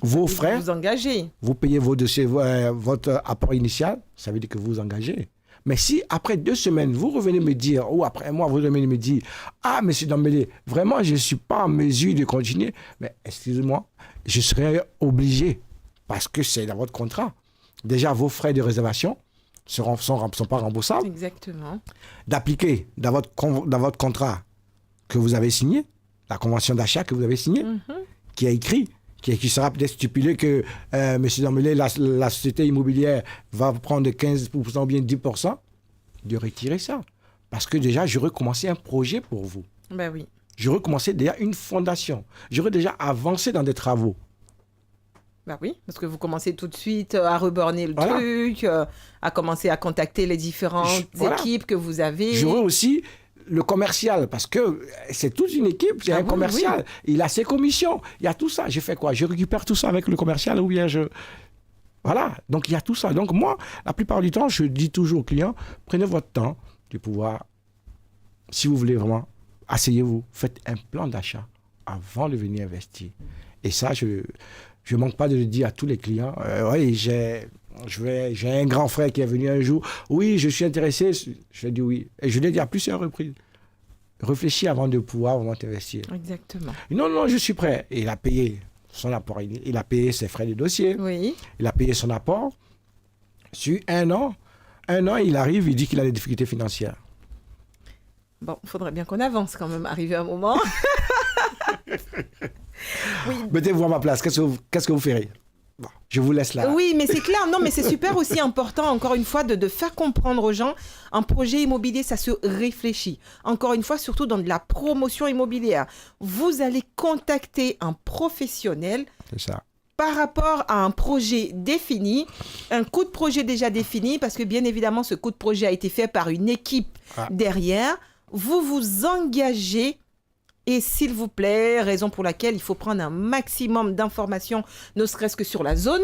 vos frais, vous engagez. Vous payez vos dossiers, votre apport initial, ça veut dire que vous vous engagez. Mais si après 2 semaines, vous revenez me dire, ou après un mois, vous revenez me dire, ah, monsieur Dembélé, vraiment, je ne suis pas en mesure de continuer, mais excusez-moi, je serai obligé, parce que c'est dans votre contrat. Déjà, vos frais de réservation ne sont pas remboursables. Exactement. D'appliquer dans votre contrat que vous avez signé, la convention d'achat que vous avez signée, qui est écrit, qui sera peut-être stipulé que M. Dembélé, la société immobilière va prendre 15% ou bien 10%, de retirer ça. Parce que déjà, j'aurais commencé un projet pour vous. Ben oui. j'aurais commencé déjà une fondation. J'aurais déjà avancé dans des travaux. Bah oui, parce que vous commencez tout de suite à reborner le Voilà. truc, à commencer à contacter les différentes Voilà. équipes que vous avez. J'aurais aussi le commercial, parce que c'est toute une équipe, il y a Ah un oui, commercial, oui. il a ses commissions, il y a tout ça. J'ai fait quoi? Je récupère tout ça avec le commercial ou bien je... Voilà, donc il y a tout ça. Donc moi, la plupart du temps, je dis toujours aux clients, prenez votre temps de pouvoir, si vous voulez vraiment, asseyez-vous, faites un plan d'achat avant de venir investir. Et ça, je ne manque pas de le dire à tous les clients. Oui, j'ai un grand frère qui est venu un jour. Oui, je suis intéressé. Je dis oui. Et je l'ai dit à plusieurs reprises. Réfléchis avant de pouvoir vraiment investir. Exactement. Non, je suis prêt. Et il a payé son apport. Il a payé ses frais de dossier. Oui. Il a payé son apport. Sur un an, il arrive, il dit qu'il a des difficultés financières. Bon, il faudrait bien qu'on avance quand même, arrivé un moment. Oui. Mettez-vous à ma place. Qu'est-ce que vous ferez? Bon, je vous laisse là. Oui, mais c'est clair. Non, mais c'est super aussi important, encore une fois, de faire comprendre aux gens, un projet immobilier, ça se réfléchit. Encore une fois, surtout dans de la promotion immobilière. Vous allez contacter un professionnel C'est ça. par rapport à un projet défini, un coût de projet déjà défini, parce que bien évidemment, ce coût de projet a été fait par une équipe derrière. Vous vous engagez. Et s'il vous plaît, raison pour laquelle il faut prendre un maximum d'informations, ne serait-ce que sur la zone,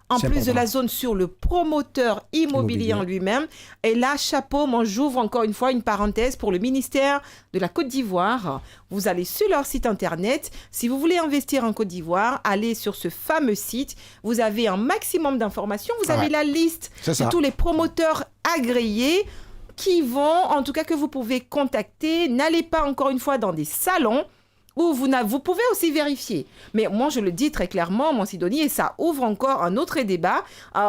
en C'est plus de important. la zone sur le promoteur immobilier en lui-même. Et là, chapeau, moi j'ouvre encore une fois une parenthèse pour le ministère de la Côte d'Ivoire. Vous allez sur leur site internet. Si vous voulez investir en Côte d'Ivoire, allez sur ce fameux site. Vous avez un maximum d'informations. Vous avez la liste C'est de ça. tous les promoteurs agréés qui vont, en tout cas que vous pouvez contacter. N'allez pas encore une fois dans des salons où vous pouvez aussi vérifier. Mais moi, je le dis très clairement, mon Sidonie, et ça ouvre encore un autre débat.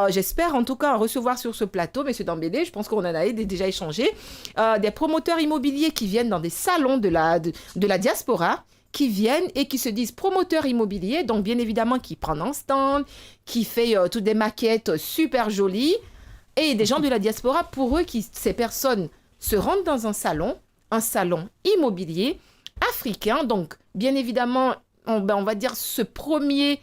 J'espère en tout cas recevoir sur ce plateau, M. Dambélé, je pense qu'on en a déjà échangé, des promoteurs immobiliers qui viennent dans des salons de la diaspora, qui viennent et qui se disent promoteurs immobiliers, donc bien évidemment qui prennent un stand, qui fait toutes des maquettes super jolies, et des gens de la diaspora, pour eux, ces personnes se rendent dans un salon immobilier africain. Donc, bien évidemment, on va dire ce premier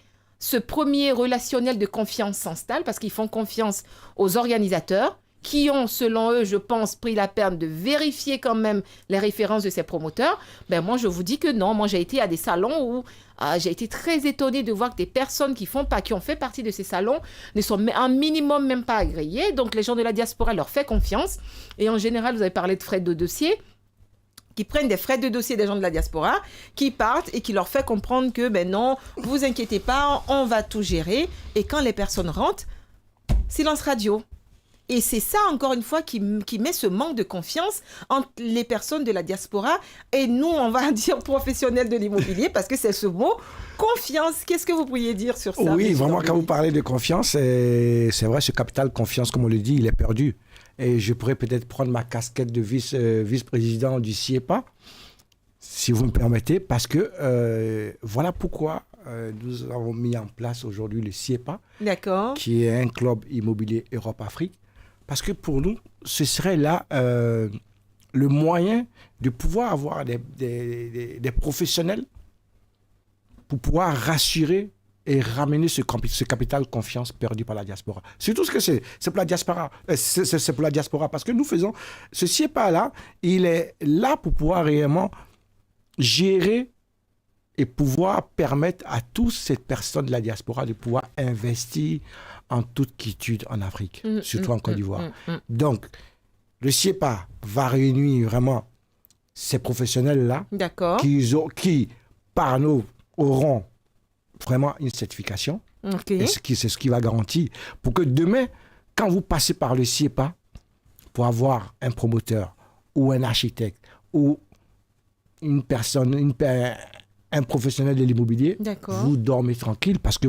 relationnel de confiance s'installe parce qu'ils font confiance aux organisateurs qui ont, selon eux, je pense, pris la peine de vérifier quand même les références de ces promoteurs. Moi, je vous dis que non. Moi, j'ai été à des salons où j'ai été très étonnée de voir que des personnes qui ont fait partie de ces salons ne sont un minimum même pas agréées. Donc, les gens de la diaspora leur font confiance. Et en général, vous avez parlé de frais de dossier, qui prennent des frais de dossier des gens de la diaspora, qui partent et qui leur fait comprendre que, non, vous inquiétez pas, on va tout gérer. Et quand les personnes rentrent, silence radio. Et c'est ça, encore une fois, qui met ce manque de confiance entre les personnes de la diaspora et nous, on va dire professionnels de l'immobilier, parce que c'est ce mot, confiance. Qu'est-ce que vous pourriez dire sur ça? Oui, M. vraiment, Dambélé? quand vous parlez de confiance, c'est vrai, ce capital confiance, comme on le dit, il est perdu. Et je pourrais peut-être prendre ma casquette de vice-président du CIEPA, si vous me permettez, parce que voilà pourquoi nous avons mis en place aujourd'hui le CIEPA, D'accord. qui est un club immobilier Europe-Afrique. Parce que pour nous, ce serait là le moyen de pouvoir avoir des professionnels pour pouvoir rassurer et ramener ce capital confiance perdu par la diaspora. C'est tout ce que c'est. C'est pour la diaspora. C'est pour la diaspora. Parce que nous faisons... Ce CIEPA-là, il est là pour pouvoir réellement gérer et pouvoir permettre à toutes ces personnes de la diaspora de pouvoir investir en toute quiétude en Afrique, surtout en Côte d'Ivoire. Donc, le CIEPA va réunir vraiment ces professionnels-là D'accord. qui, par nous, auront vraiment une certification. OK. Et c'est ce qui va garantir pour que demain, quand vous passez par le CIEPA, pour avoir un promoteur ou un architecte ou une personne, un professionnel de l'immobilier, D'accord. vous dormez tranquille parce que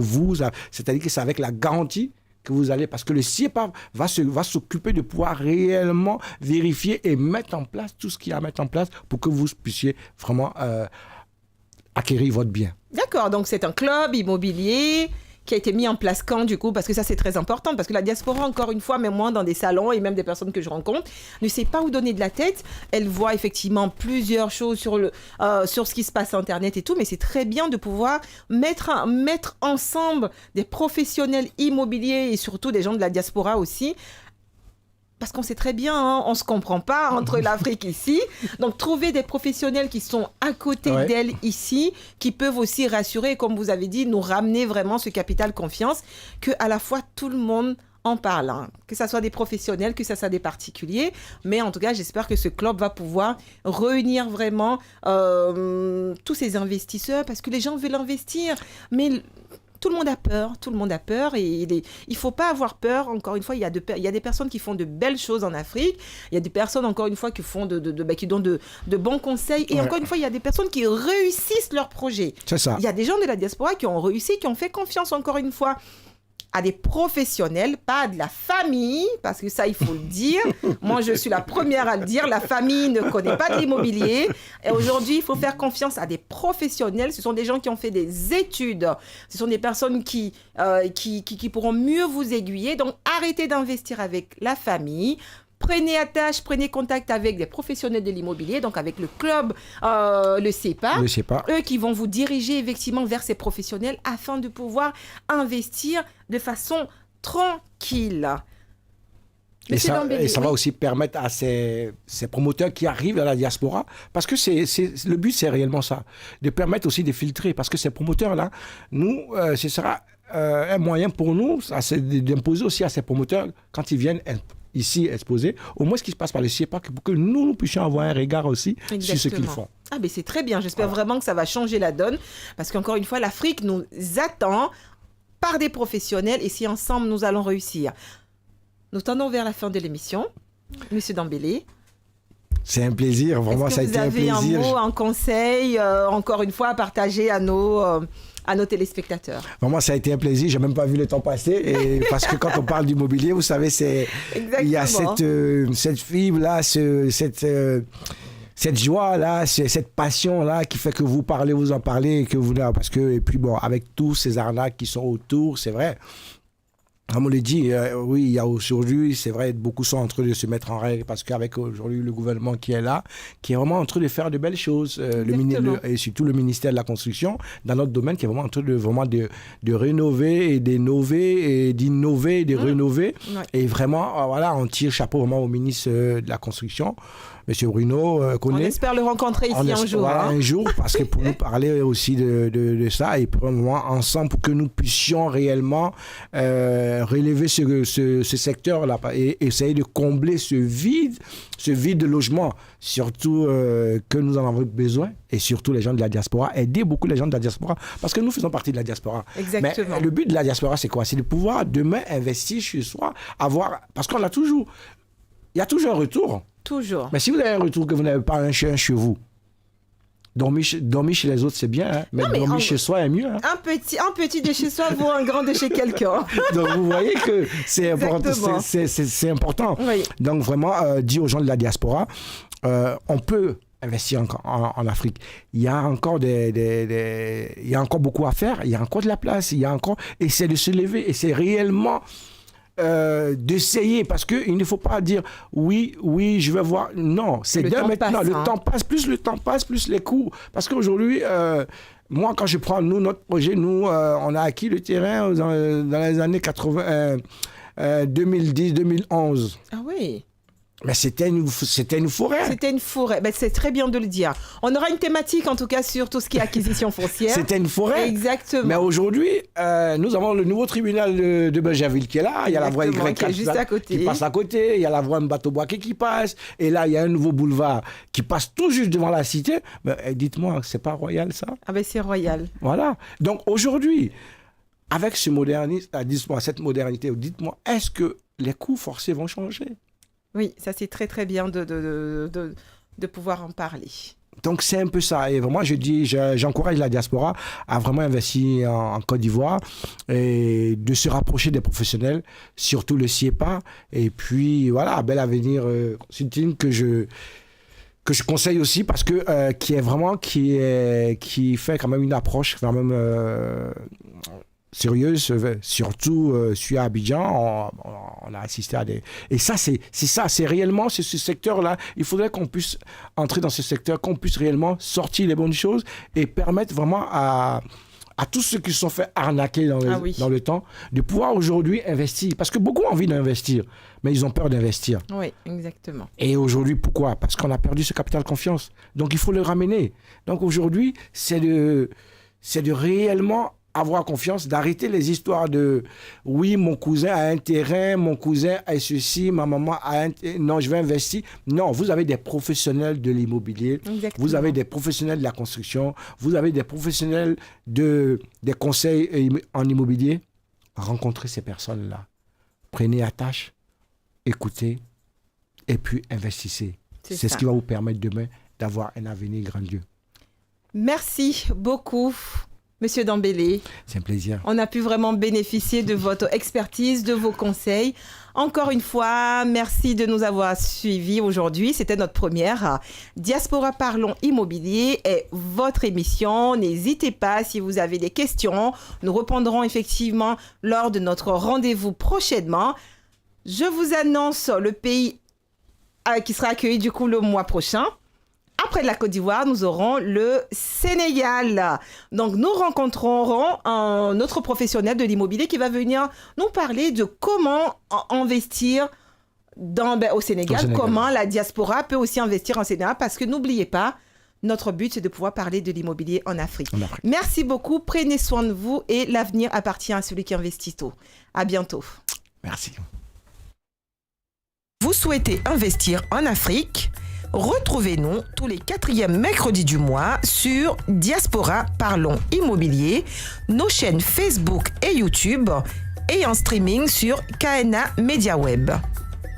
c'est-à-dire que c'est avec la garantie que vous allez, parce que le CIEPA va s'occuper de pouvoir réellement vérifier et mettre en place tout ce qu'il y a à mettre en place pour que vous puissiez vraiment acquérir votre bien. D'accord, donc c'est un club immobilier qui a été mis en place quand, du coup, parce que ça, c'est très important, parce que la diaspora, encore une fois, même moi, dans des salons, et même des personnes que je rencontre, ne sait pas où donner de la tête. Elle voit effectivement plusieurs choses sur ce qui se passe sur Internet et tout, mais c'est très bien de pouvoir mettre ensemble des professionnels immobiliers et surtout des gens de la diaspora aussi. Parce qu'on sait très bien, hein, on ne se comprend pas entre l'Afrique ici. Donc, trouver des professionnels qui sont à côté d'elle ici, qui peuvent aussi rassurer, et comme vous avez dit, nous ramener vraiment ce capital confiance, qu'à la fois tout le monde en parle. Hein. Que ce soit des professionnels, que ce soit des particuliers. Mais en tout cas, j'espère que ce club va pouvoir réunir vraiment tous ces investisseurs, parce que les gens veulent investir. Mais... tout le monde a peur et il ne faut pas avoir peur. Encore une fois, il y a des personnes qui font de belles choses en Afrique, il y a des personnes, encore une fois, qui font qui donnent de bons conseils et encore une fois, il y a des personnes qui réussissent leur projet. C'est ça. Il y a des gens de la diaspora qui ont réussi, qui ont fait confiance, encore une fois, à des professionnels, pas à de la famille, parce que ça, il faut le dire. Moi, je suis la première à le dire. La famille ne connaît pas de l'immobilier. Et aujourd'hui, il faut faire confiance à des professionnels. Ce sont des gens qui ont fait des études. Ce sont des personnes qui pourront mieux vous aiguiller. Donc, arrêtez d'investir avec la famille. Prenez attache, prenez contact avec des professionnels de l'immobilier, donc avec le club, le CEPA. Le CEPA. Eux qui vont vous diriger effectivement vers ces professionnels afin de pouvoir investir de façon tranquille. Et ça va aussi permettre à ces promoteurs qui arrivent à la diaspora, parce que le but, c'est réellement ça, de permettre aussi de filtrer, parce que ces promoteurs-là, nous, ce sera un moyen pour nous, c'est d'imposer aussi à ces promoteurs, quand ils viennent ici exposés, au moins ce qui se passe par le CIEPA, pour que nous puissions avoir un regard aussi sur ce qu'ils font. Ah ben c'est très bien, j'espère vraiment que ça va changer la donne, parce qu'encore une fois, l'Afrique nous attend par des professionnels, et si ensemble nous allons réussir. Nous tendons vers la fin de l'émission. Monsieur Dambélé. C'est un plaisir, vraiment, ça a été un plaisir. Est-ce que vous avez un mot, un conseil, encore une fois, à partager à nos téléspectateurs? Vraiment, ça a été un plaisir. J'ai même pas vu le temps passer. Et parce que quand on parle d'immobilier, vous savez, il y a cette fibre-là, cette joie-là, cette passion-là qui fait que vous en parlez. Et puis bon, avec tous ces arnaques qui sont autour, c'est vrai. Comme on le dit, oui, il y a aujourd'hui, c'est vrai, beaucoup sont en train de se mettre en règle parce qu'avec aujourd'hui le gouvernement qui est là, qui est vraiment en train de faire de belles choses, et surtout le ministère de la Construction, dans notre domaine, qui est vraiment en train de rénover et d'innover et de rénover. Ouais. Et vraiment, voilà, on tire chapeau vraiment au ministre de la Construction. Monsieur Bruno connaît. On espère le rencontrer ici un jour. Voilà, un jour, parce que pour nous parler aussi de ça, et pour un moment ensemble, pour que nous puissions réellement relever ce secteur-là et essayer de combler ce vide de logement, surtout que nous en avons besoin, et surtout les gens de la diaspora, aider beaucoup les gens de la diaspora, parce que nous faisons partie de la diaspora. Exactement. Mais le but de la diaspora, c'est quoi? C'est de pouvoir demain investir chez soi, parce qu'on a toujours... Il y a toujours un retour. Toujours. Mais si vous avez un retour que vous n'avez pas un chien chez vous, dormir chez les autres, c'est bien, hein? Mais dormir chez soi est mieux. Hein? Un petit de chez soi vaut un grand de chez quelqu'un. Donc, vous voyez que c'est important. C'est important. Oui. Donc, vraiment, dire aux gens de la diaspora, on peut investir en Afrique. Il y a encore il y a encore beaucoup à faire. Il y a encore de la place. Et c'est de se lever. Et c'est réellement... d'essayer, parce qu'il ne faut pas dire oui, je vais voir. Non, c'est le temps passe, plus les coûts. Parce qu'aujourd'hui, moi, quand je prends notre projet, on a acquis le terrain dans les années 2010-2011. Ah oui. Mais c'était une forêt. C'était une forêt. Ben, c'est très bien de le dire. On aura une thématique, en tout cas, sur tout ce qui est acquisition foncière. C'était une forêt. Exactement. Mais aujourd'hui, nous avons le nouveau tribunal de Belgraville qui est là. Il y a la voie Y qui est juste à côté. Qui passe à côté. Il y a la voie Mbato-Boaké qui passe. Et là, il y a un nouveau boulevard qui passe tout juste devant la cité. Mais dites-moi, c'est pas royal, ça? Ah ben, c'est royal. Voilà. Donc, aujourd'hui, avec cette modernité, dites-moi, est-ce que les coûts forcés vont changer? Oui, ça c'est très très bien de pouvoir en parler. Donc c'est un peu ça. Et vraiment, j'encourage la diaspora à vraiment investir en Côte d'Ivoire et de se rapprocher des professionnels, surtout le CIEPA. Et puis voilà, Bel Avenir Consulting que je conseille aussi parce que qui fait quand même une approche quand même sérieuses, surtout sur Abidjan, on a assisté à des... Et ça, c'est réellement ce secteur-là. Il faudrait qu'on puisse entrer dans ce secteur, qu'on puisse réellement sortir les bonnes choses et permettre vraiment à tous ceux qui se sont fait arnaquer dans le temps, de pouvoir aujourd'hui investir. Parce que beaucoup ont envie d'investir, mais ils ont peur d'investir. Oui, exactement. Et aujourd'hui, pourquoi ? Parce qu'on a perdu ce capital confiance. Donc, il faut le ramener. Donc, aujourd'hui, c'est de réellement avoir confiance, d'arrêter les histoires de « oui, mon cousin a un terrain, mon cousin a ceci, ma maman a un... non, je vais investir ». Non, vous avez des professionnels de l'immobilier, vous avez des professionnels de la construction, vous avez des professionnels des conseils en immobilier. Rencontrez ces personnes-là. Prenez à tâche, écoutez et puis investissez. C'est ce qui va vous permettre demain d'avoir un avenir grandiose. Merci beaucoup. Monsieur Dembélé, c'est un plaisir. On a pu vraiment bénéficier de votre expertise, de vos conseils. Encore une fois, merci de nous avoir suivis aujourd'hui. C'était notre première. Diaspora Parlons Immobilier est votre émission. N'hésitez pas si vous avez des questions. Nous répondrons effectivement lors de notre rendez-vous prochainement. Je vous annonce le pays qui sera accueilli du coup le mois prochain. Après la Côte d'Ivoire, nous aurons le Sénégal. Donc, nous rencontrerons un autre professionnel de l'immobilier qui va venir nous parler de comment investir au Sénégal, comment la diaspora peut aussi investir en Sénégal. Parce que n'oubliez pas, notre but, c'est de pouvoir parler de l'immobilier en Afrique. Merci beaucoup, prenez soin de vous et l'avenir appartient à celui qui investit tôt. À bientôt. Merci. Vous souhaitez investir en Afrique ? Retrouvez-nous tous les 4e mercredis du mois sur Diaspora Parlons Immobilier, nos chaînes Facebook et YouTube et en streaming sur KNA Media Web.